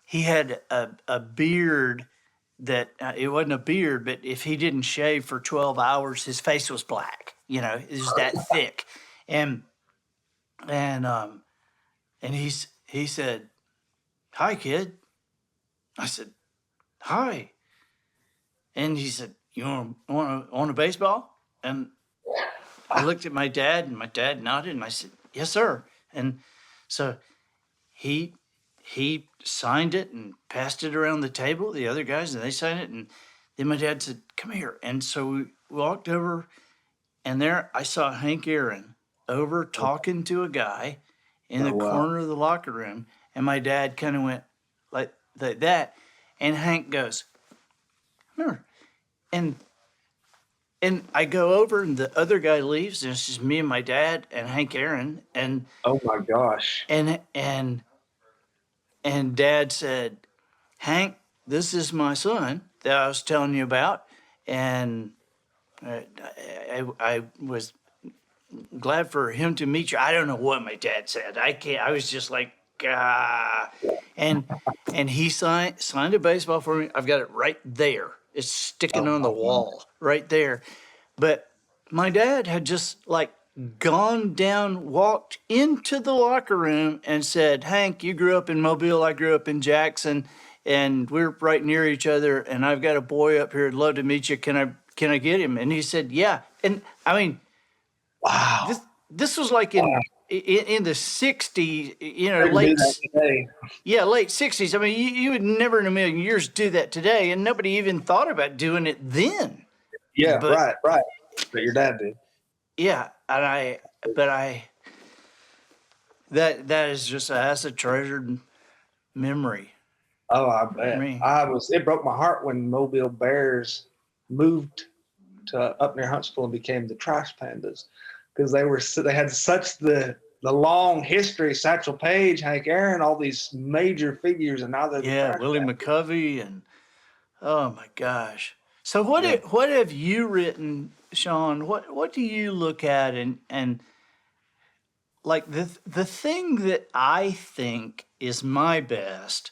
he had a beard. That it wasn't a beard, but if he didn't shave for 12 hours, his face was black. It was that thick. And he said, "Hi, kid." I said, "Hi." And he said, "You want a baseball?" And I looked at my dad, and my dad nodded, and I said, "Yes, sir." And so he he signed it and passed it around the table, the other guys, and they signed it. And then my dad said, come here. And so we walked over, and there I saw Hank Aaron over talking to a guy in the corner of the locker room. And my dad kind of went like that. And Hank goes, remember, and I go over, and the other guy leaves, and it's just me and my dad and Hank Aaron. And oh my gosh. and Dad said, Hank, this is my son that I was telling you about. And I was glad for him to meet you. I don't know what my dad said. I was just like, ah. And he signed a baseball for me. I've got it right there. It's sticking on the wall right there. But my dad had just like walked into the locker room and said, Hank, you grew up in Mobile, I grew up in Jackson, and we're right near each other, and I've got a boy up here, I'd love to meet you. Can I get him? And he said, yeah. And I mean, wow. This was like in the 60s, late 60s. I mean, you would never in a million years do that today, and nobody even thought about doing it then. Yeah, right. But your dad did. Yeah, and that is just that's a treasured memory. Oh, I bet. It broke my heart when Mobile Bears moved to up near Huntsville and became the Trash Pandas, because they had such the long history. Satchel Paige, Hank Aaron, all these major figures, and now they're Willie McCovey, and oh my gosh. So what have you written, Sean? What do you look at and like the thing that I think is my best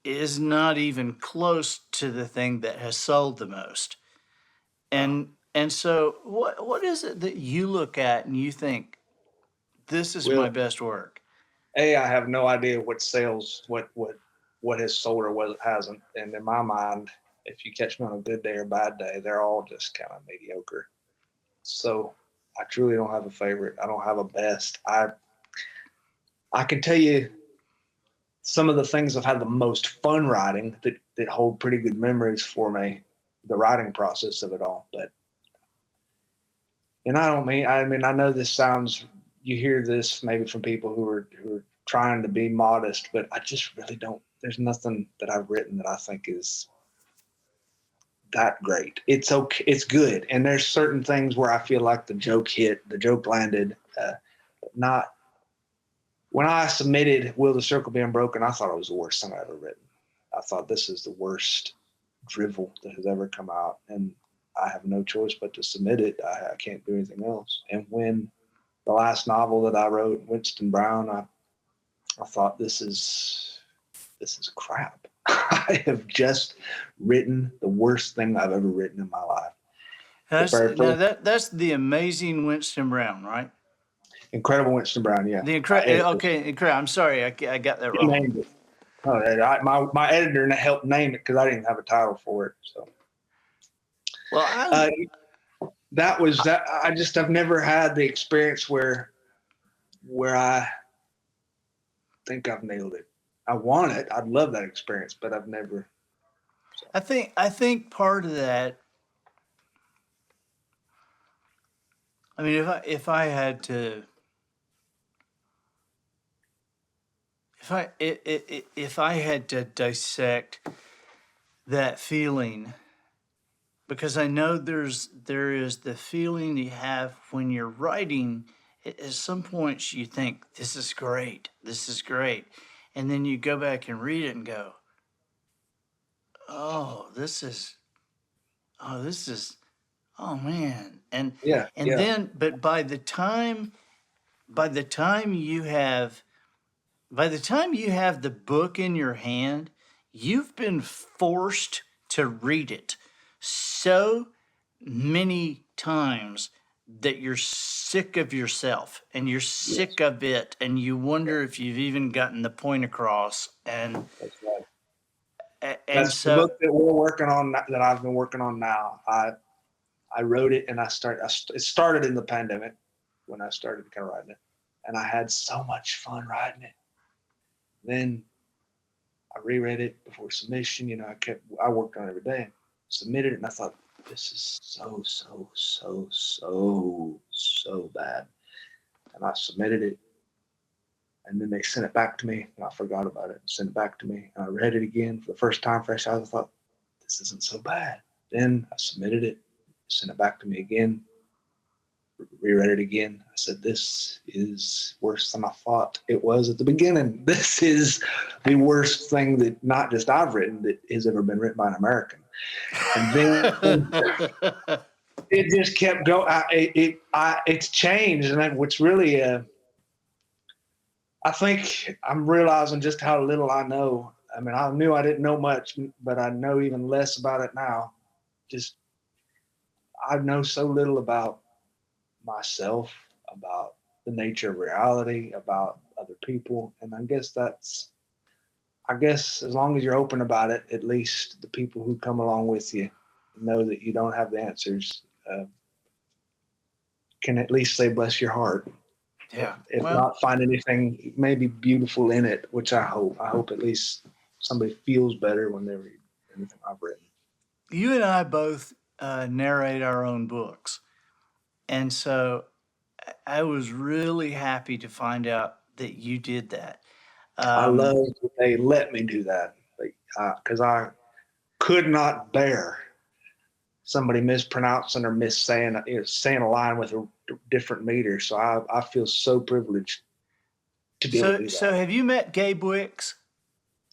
is not even close to the thing that has sold the most. And so what is it that you look at and you think this is my best work? I have no idea what sells, what has sold or what hasn't. And in my mind, if you catch me on a good day or bad day, they're all just kind of mediocre. So I truly don't have a favorite. I don't have a best. I can tell you some of the things I've had the most fun writing that hold pretty good memories for me, the writing process of it all. But, and I mean, I know this sounds, you hear this maybe from people who are trying to be modest, but I just really don't, there's nothing that I've written that I think is that great. It's okay. It's good. And there's certain things where I feel like the joke landed, but not. When I submitted Will the Circle Be Unbroken, I thought it was the worst thing I've ever written. I thought this is the worst drivel that has ever come out, and I have no choice but to submit it. I can't do anything else. And when the last novel that I wrote, Winston Brown, I thought this is crap. I have just written the worst thing I've ever written in my life. That's the amazing Winston Brown, right? Incredible Winston Brown, yeah. Incredible. I'm sorry, I got that wrong. Named it. Oh, my editor helped name it because I didn't have a title for it. So, well, that was that. I've never had the experience where I think I've nailed it. I want it. I'd love that experience, but I've never. So. I think part of that. I mean, if I had to. If I had to dissect that feeling, because I know there is the feeling you have when you're writing. At some points you think this is great, and then you go back and read it and go, oh man, and then but by the time you have the book in your hand, you've been forced to read it so many times that you're sick of yourself and you're sick of it, and you wonder if you've even gotten the point across. And that's right. And that's the book that we're working on, that I've been working on now. I wrote it, and it started in the pandemic when I started kind of writing it, and I had so much fun writing it. Then I reread it before submission. You know, I worked on it every day, submitted it, and I thought, this is so bad. And I submitted it, and then they sent it back to me, and I forgot about it. Sent it back to me, and I read it again for the first time, fresh eyes. I thought, this isn't so bad. Then I submitted it, sent it back to me again, reread it again. I said, this is worse than I thought it was at the beginning. This is the worst thing that not just I've written that has ever been written by an American. And then it just kept going. It's changed, and what's really, I think I'm realizing just how little I know. I mean, I knew I didn't know much, but I know even less about it now. Just I know so little about myself, about the nature of reality, about other people, and I guess as long as you're open about it, at least the people who come along with you know that you don't have the answers. Can at least say bless your heart. Yeah. If not find anything maybe beautiful in it, which I hope. I hope at least somebody feels better when they read anything I've written. You and I both narrate our own books. And so I was really happy to find out that you did that. I love that they let me do that, because I could not bear somebody mispronouncing or missaying, saying a line with a different meter. So I feel so privileged to be able to do that. So have you met Gabe Wicks?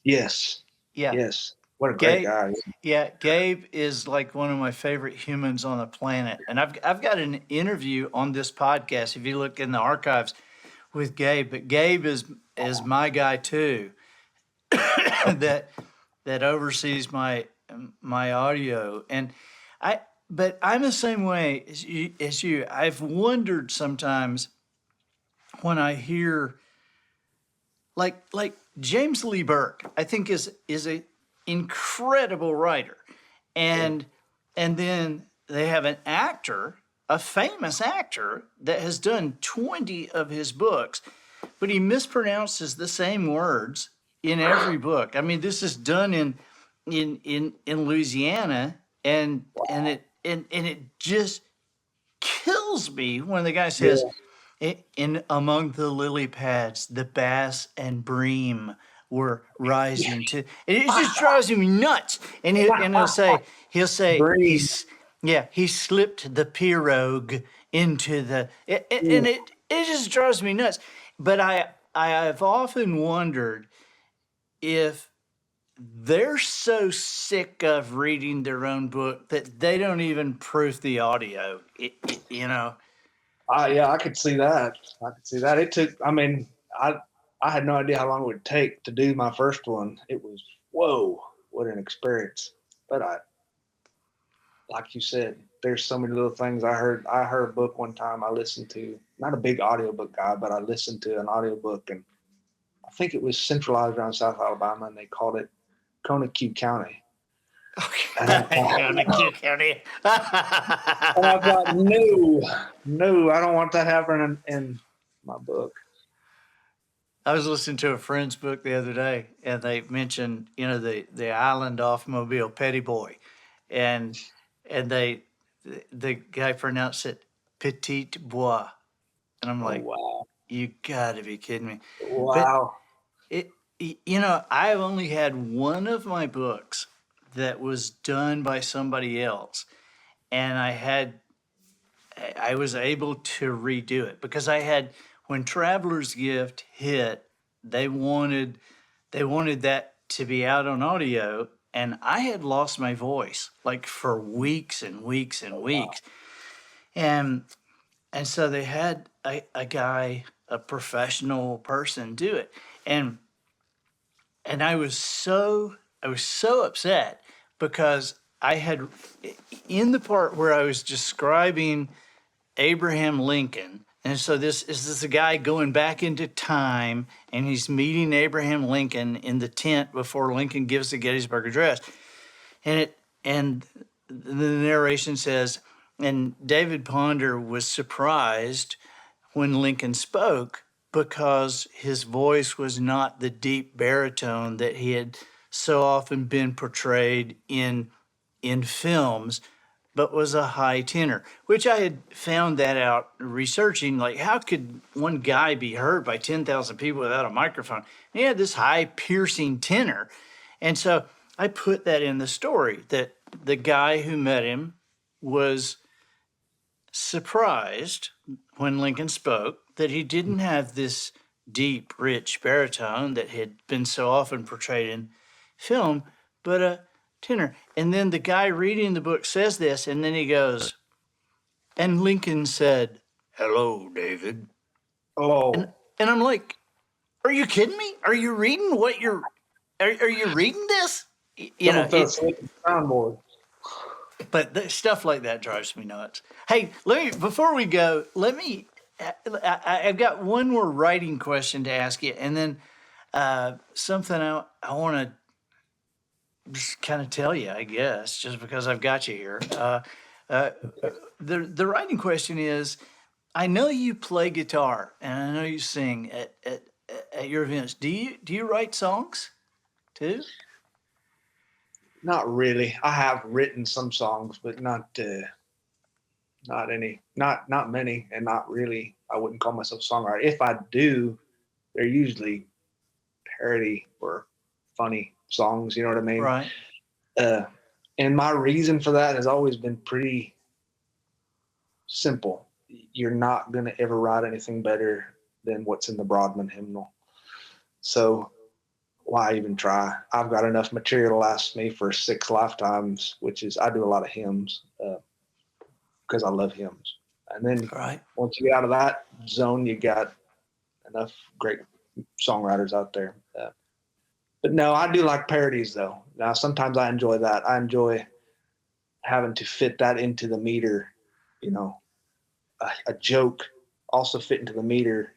Yes. Yeah. Yes. What a great guy. Yeah, Gabe is like one of my favorite humans on the planet. And I've got an interview on this podcast, if you look in the archives, with Gabe. But Gabe is my guy too, that oversees my audio. And but I'm the same way as you. I've wondered sometimes when I hear like James Lee Burke, I think is a incredible writer. And then they have an actor, a famous actor that has done 20 of his books, but he mispronounces the same words in every book. I mean, this is done in Louisiana, and it just kills me when the guy says, in among the lily pads, the bass and bream were rising to. It just drives me nuts. And he'll say he slipped the pirogue into the, and it just drives me nuts. But I've often wondered if they're so sick of reading their own book that they don't even proof the audio. You know. Yeah, I could see that. It took. I mean, I had no idea how long it would take to do my first one. It was, whoa, what an experience. But like you said, there's so many little things. I heard a book one time I listened to, not a big audiobook guy, but I listened to an audiobook, and I think it was centralized around South Alabama, and they called it Conaque County. Conaque County. And I thought, no, I don't want that happening in my book. I was listening to a friend's book the other day, and they mentioned, the island off Mobile, Petty Boy, and the guy pronounced it Petit Bois, and I'm like, wow, you got to be kidding me! Wow. But I've only had one of my books that was done by somebody else, and I was able to redo it because when Traveler's Gift hit, they wanted that to be out on audio, and I had lost my voice like for weeks and weeks and weeks. And so they had a guy, a professional person, do it. And I was so upset because I had, in the part where I was describing Abraham Lincoln, and so this is a guy going back into time, and he's meeting Abraham Lincoln in the tent before Lincoln gives the Gettysburg Address, and the narration says, and David Ponder was surprised when Lincoln spoke because his voice was not the deep baritone that he had so often been portrayed in films, but was a high tenor, which I had found that out researching. Like, how could one guy be heard by 10,000 people without a microphone? And he had this high, piercing tenor. And so I put that in the story that the guy who met him was surprised when Lincoln spoke that he didn't have this deep, rich baritone that had been so often portrayed in film, but a tenor. And then the guy reading the book says this, and then he goes, and Lincoln said, "Hello, David." Oh, And I'm like, are you kidding me? Are you reading what you're, are you reading this? You know, someone throw a soundboard. but stuff like that drives me nuts. Hey, before we go, I've got one more writing question to ask you, and then something I want to just kind of tell you, I guess, just because I've got you here. Uh, the writing question is, I know you play guitar, and I know you sing at your events. Do you write songs too? Not really. I have written some songs, but not any, not many, and not really. I wouldn't call myself a songwriter. If I do, they're usually parody or funny songs. You know what I mean? Right. Uh, and my reason for that has always been pretty simple. You're not going to ever write anything better than what's in the Broadman hymnal. So why even try? I've got enough material to last me for 6 lifetimes, which is, I do a lot of hymns because I love hymns. And then Right. once you get out of that zone, you got enough great songwriters out there. But no, I do like parodies though. Now, sometimes I enjoy that. I enjoy having to fit that into the meter, you know, a joke also fit into the meter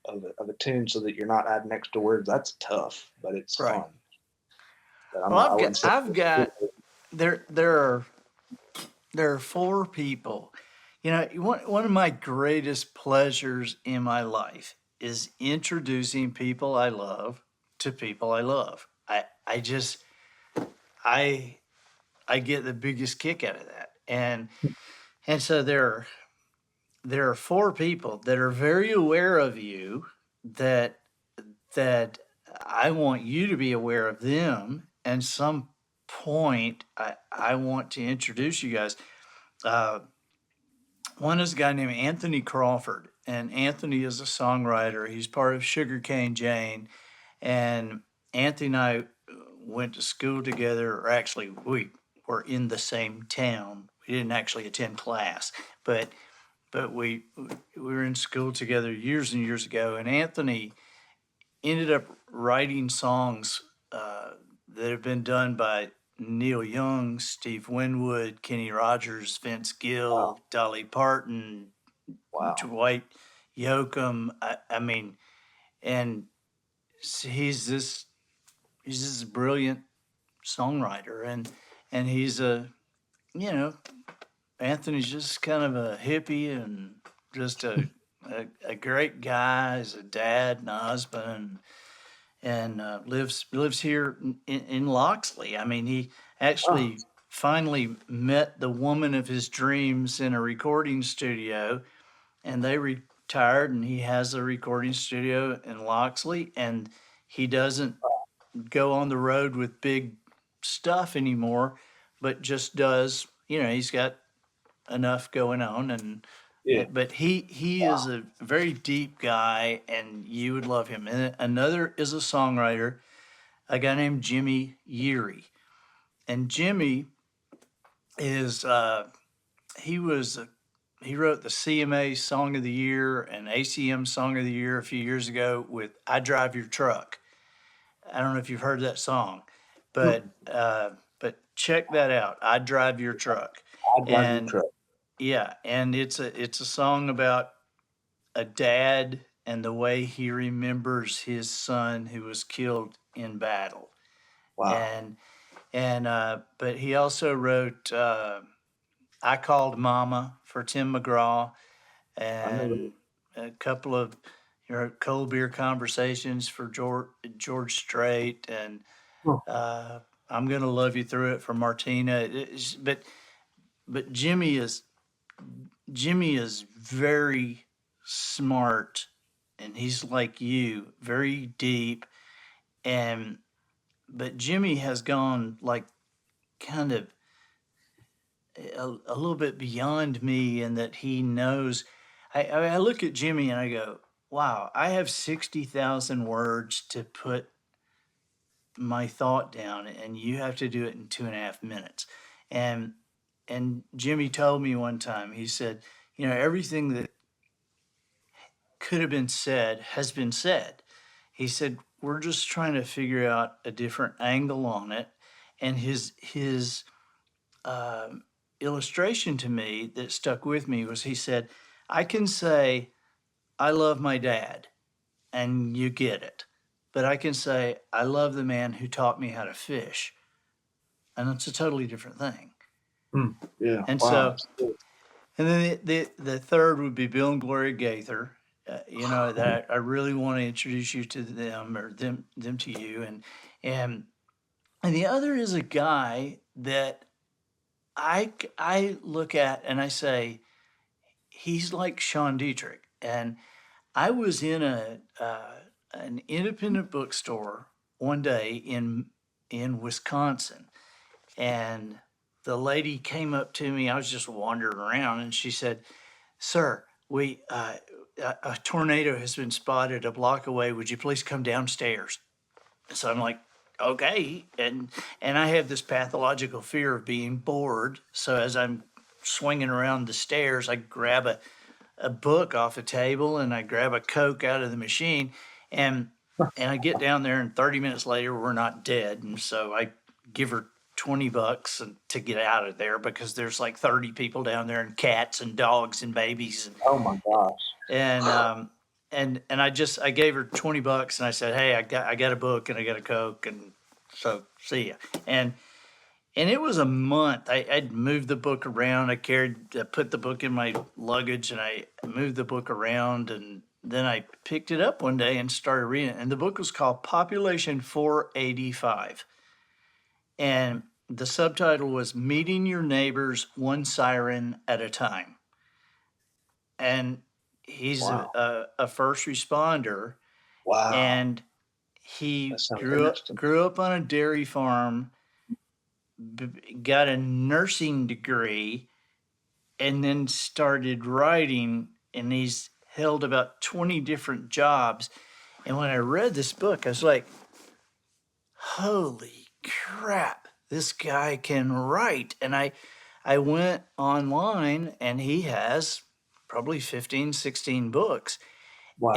of a tune so that you're not adding extra words. That's tough, but it's Right. fun. But Well, I wouldn't say I've got there are 4 people. You know, one of my greatest pleasures in my life is introducing people I love to people I love. I just I I get the biggest kick out of that. And so there are 4 people that are very aware of you, that that I want you to be aware of them. And some point, I want to introduce you guys. Uh, One is a guy named Anthony Crawford, and Anthony is a songwriter. He's part of Sugarcane Jane, and Anthony and I went to school together, or actually, we were in the same town. We didn't actually attend class, but we were in school together years and years ago. And Anthony ended up writing songs that have been done by Neil Young, Steve Winwood, Kenny Rogers, Vince Gill, Dolly Parton, wow. Dwight Yoakam. I mean, and he's this brilliant songwriter, and he's you know Anthony's just kind of a hippie and just a great guy. He's a dad and a husband, and lives here in Loxley. I mean, he actually finally met the woman of his dreams in a recording studio, and they retired, and he has a recording studio in Loxley, and he doesn't go on the road with big stuff anymore, but just does, he's got enough going on. And Yeah. but he is a very deep guy, and you would love him. And another is a songwriter, a guy named Jimmy Yeary. And Jimmy is he wrote the CMA Song of the Year and ACM Song of the Year a few years ago with "I Drive Your Truck." I don't know if you've heard that song, but check that out. "I Drive Your Truck." I drive your And truck. yeah, and it's a song about a dad and the way he remembers his son who was killed in battle. Wow. But he also wrote "I Called Mama" for Tim McGraw, I know that. and a couple of Cold Beer Conversations for George Strait, and Huh. I'm Gonna Love You Through It for Martina. But Jimmy is very smart, and he's like you, very deep. And but Jimmy has gone like kind of a little bit beyond me in that he knows. I look at Jimmy and I go, wow, I have 60,000 words to put my thought down, and you have to do it in 2.5 minutes. And Jimmy told me one time, he said, everything that could have been said has been said. He said, we're just trying to figure out a different angle on it. And his illustration to me that stuck with me was, he said, I can say, I love my dad, and you get it. But I can say, I love the man who taught me how to fish. And it's a totally different thing. Yeah. And Wow. and then the third would be Bill and Gloria Gaither. That I really want to introduce you to them, or them to you. And the other is a guy that I look at and I say, he's like Sean Dietrich. And I was in an independent bookstore one day in Wisconsin, and the lady came up to me. I was just wandering around, and she said, "Sir, we a tornado has been spotted a block away. Would you please come downstairs?" So I'm like, "Okay." And I have this pathological fear of being bored. So as I'm swinging around the stairs, I grab a book off a table, and I grab a Coke out of the machine, and I get down there, and 30 minutes later we're not dead. And so I give her $20 to get out of there, because there's like 30 people down there, and cats and dogs and babies. Oh my gosh. And I gave her $20, and I said, "Hey, I got a book, and I got a Coke, and so see ya." And it was a month. I'd moved the book around. I put the book in my luggage, and I moved the book around. And then I picked it up one day and started reading it. And the book was called Population 485. And the subtitle was Meeting Your Neighbors One Siren at a Time. And he's Wow. a first responder. Wow. And he That sounds grew interesting. up on a dairy farm, got a nursing degree, and then started writing, and he's held about 20 different jobs. And when I read this book, I was like, holy crap, this guy can write. And I went online, and he has probably 15, 16 books. Wow.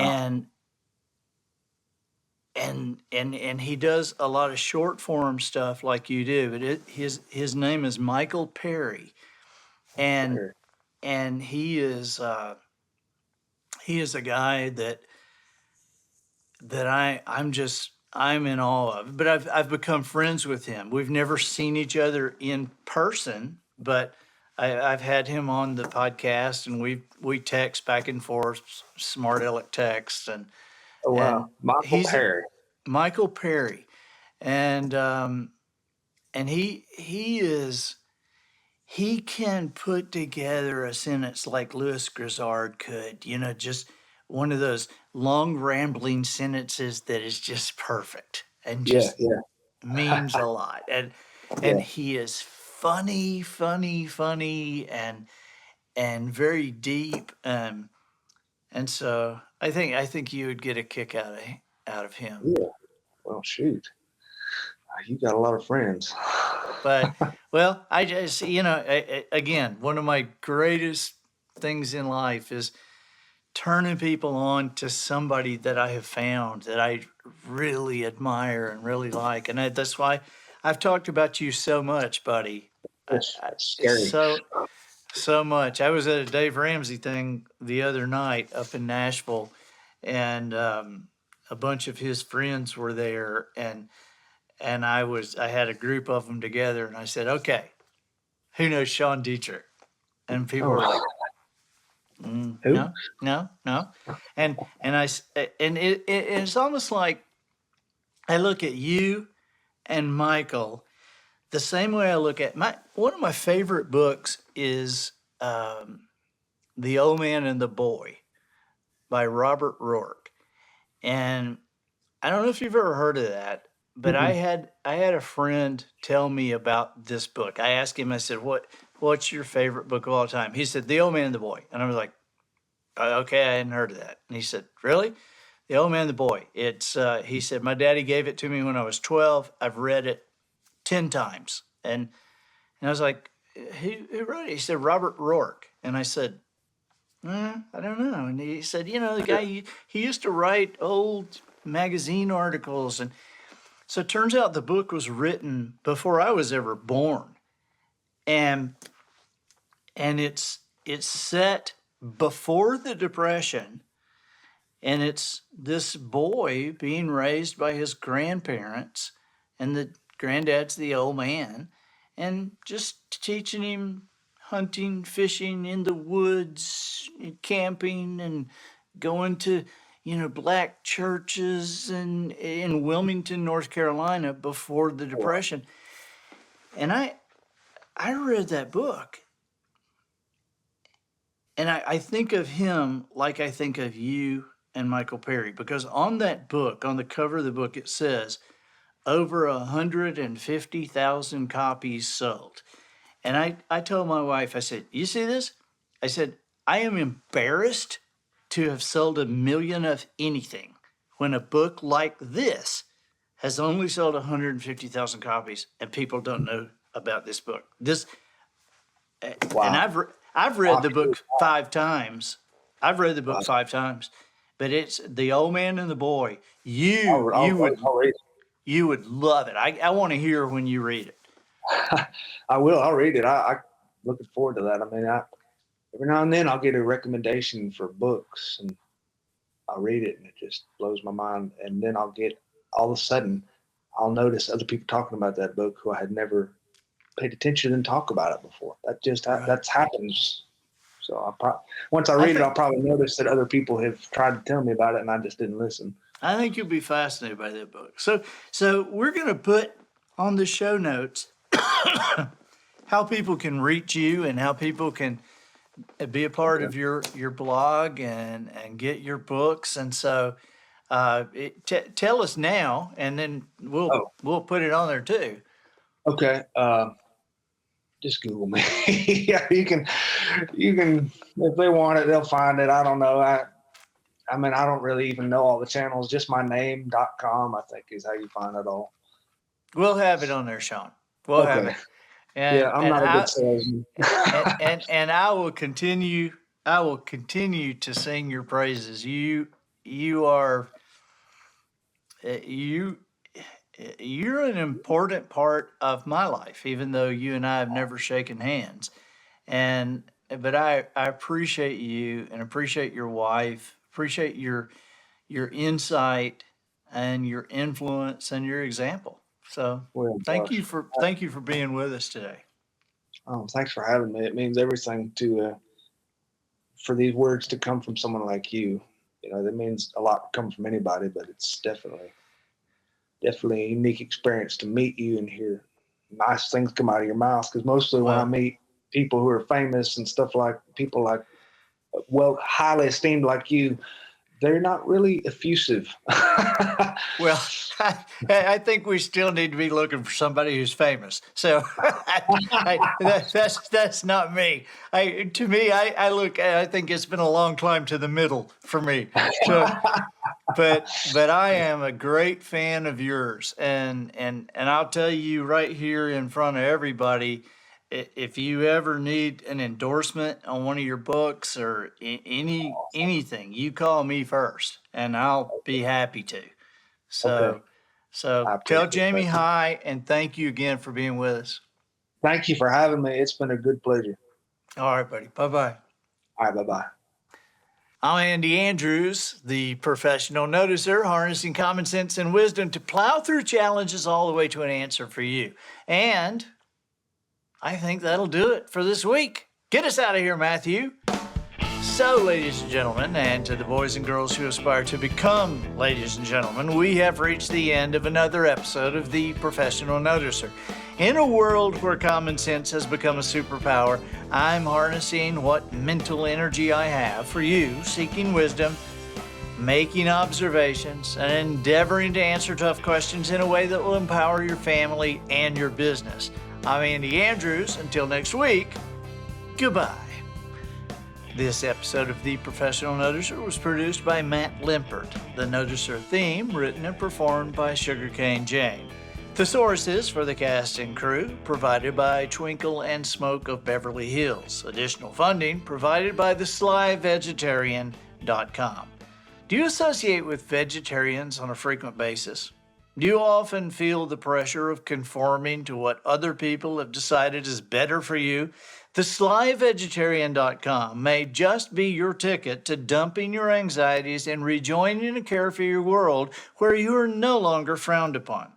And he does a lot of short form stuff like you do. But his name is Michael Perry, and he is a guy that I'm in awe of. But I've become friends with him. We've never seen each other in person, but I've had him on the podcast, and we text back and forth, smart aleck texts, and Oh wow. and Michael he's Perry. Michael Perry, and he can put together a sentence like Louis Grizzard could, just one of those long rambling sentences that is just perfect and just means a lot. And Yeah. he is funny, and very deep. And so I think you would get a kick out of him. Yeah. Well, shoot. You got a lot of friends. But well, I just again, one of my greatest things in life is turning people on to somebody that I have found that I really admire and really like, and that's why I've talked about you so much, buddy. That's scary. So much. I was at a Dave Ramsey thing the other night up in Nashville, and a bunch of his friends were there, and I had a group of them together, and I said, "Okay, who knows Sean Dietrich?" And people were like, Who? No, no, no. It's almost like I look at you and Michael the same way I look at one of my favorite books is The Old Man and the Boy by Robert Rourke. And I don't know if you've ever heard of that, but I Mm-mm. had a friend tell me about this book. I asked him, I said, what's your favorite book of all time? He said, The Old Man and the Boy. And I was like, okay, I hadn't heard of that. And he said, really? The Old Man and the Boy. He said, my daddy gave it to me when I was 12. I've read it 10 times. And I was like, who wrote it? He said, Robert Rourke. And I said, I don't know. And he said, the guy, he used to write old magazine articles. And so it turns out the book was written before I was ever born. And it's set before the Depression. And it's this boy being raised by his grandparents, and the granddad's the old man, and just teaching him hunting, fishing in the woods, camping, and going to, black churches and in Wilmington, North Carolina before the Depression. And I read that book, and I think of him like I think of you and Michael Perry, because on that book, on the cover of the book, it says over 150,000 copies sold. And I told my wife, I said, you see this? I said, I am embarrassed to have sold 1 million of anything when a book like this has only sold 150,000 copies and people don't know about this book. Wow. And I've read the book 5 times. I've read the book 5 times, but it's The Old Man and the Boy. You would love it. I want to hear when you read it. I will. I'll read it. I looking forward to that. I mean, every now and then I'll get a recommendation for books, and I'll read it, and it just blows my mind. And then all of a sudden, I'll notice other people talking about that book who I had never paid attention and talk about it before. That happens. So once I read it, I'll probably notice that other people have tried to tell me about it, and I just didn't listen. I think you'll be fascinated by that book. So we're going to put on the show notes how people can reach you and how people can be a part of your blog and get your books. And so tell us now, and then we'll put it on there too. Okay. Just Google me. Yeah, you can, if they want it, they'll find it. I don't know. I mean, I don't really even know all the channels. Just my name.com, I think, is how you find it all. We'll have it on there, Sean. We'll have it. And, yeah, I'm not a good salesman. and I will continue to sing your praises. You're an important part of my life, even though you and I have never shaken hands. But I appreciate you and appreciate your wife, appreciate your insight and your influence and your example. So thank you for being with us today. Oh, thanks for having me. It means everything for these words to come from someone like you. That means a lot to come from anybody, but it's definitely a unique experience to meet you and hear nice things come out of your mouth. Because mostly when I meet people who are famous and stuff, like people like, highly esteemed like you, they're not really effusive. Well, I think we still need to be looking for somebody who's famous. So that's not me. I think it's been a long climb to the middle for me. So, but I am a great fan of yours, and I'll tell you right here in front of everybody, if you ever need an endorsement on one of your books or anything, you call me first, and I'll be happy to. So tell Jamie hi, and thank you again for being with us. Thank you for having me. It's been a good pleasure. All right, buddy. Bye-bye. All right, bye-bye. I'm Andy Andrews, the professional noticer, harnessing common sense and wisdom to plow through challenges all the way to an answer for you. And I think that'll do it for this week. Get us out of here, Matthew. So, ladies and gentlemen, and to the boys and girls who aspire to become ladies and gentlemen, we have reached the end of another episode of The Professional Noticer. In a world where common sense has become a superpower, I'm harnessing what mental energy I have for you, seeking wisdom, making observations, and endeavoring to answer tough questions in a way that will empower your family and your business. I'm Andy Andrews. Until next week, goodbye. This episode of The Professional Noticer was produced by Matt Limpert. The Noticer theme written and performed by Sugarcane Jane. Thesauruses for the cast and crew provided by Twinkle and Smoke of Beverly Hills. Additional funding provided by theslyvegetarian.com. Do you associate with vegetarians on a frequent basis? Do you often feel the pressure of conforming to what other people have decided is better for you? Theslyvegetarian.com may just be your ticket to dumping your anxieties and rejoining a carefree world where you are no longer frowned upon.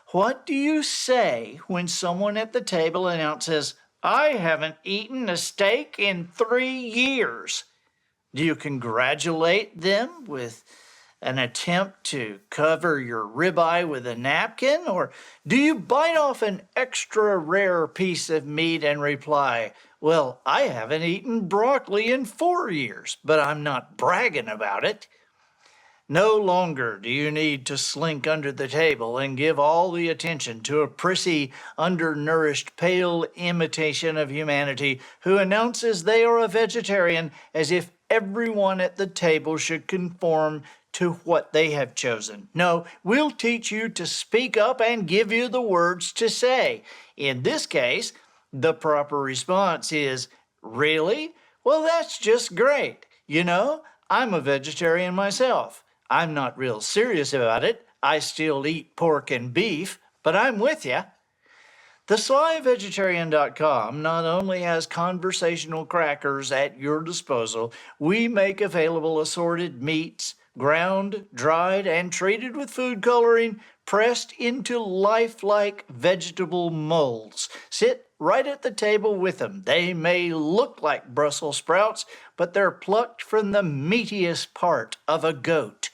What do you say when someone at the table announces, "I haven't eaten a steak in 3 years"? Do you congratulate them with an attempt to cover your ribeye with a napkin? Or do you bite off an extra rare piece of meat and reply, "Well, I haven't eaten broccoli in 4 years, but I'm not bragging about it"? No longer do you need to slink under the table and give all the attention to a prissy, undernourished, pale imitation of humanity who announces they are a vegetarian as if everyone at the table should conform to what they have chosen. No, we'll teach you to speak up and give you the words to say. In this case, the proper response is, "Really? Well, that's just great. You know, I'm a vegetarian myself. I'm not real serious about it. I still eat pork and beef, but I'm with you." TheSlyVegetarian.com not only has conversational crackers at your disposal, we make available assorted meats, ground, dried, and treated with food coloring, pressed into lifelike vegetable molds. Sit right at the table with them. They may look like Brussels sprouts, but they're plucked from the meatiest part of a goat.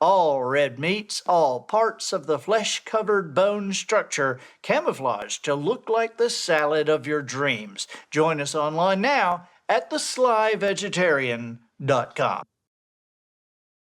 All red meats, all parts of the flesh-covered bone structure, camouflaged to look like the salad of your dreams. Join us online now at theslyvegetarian.com.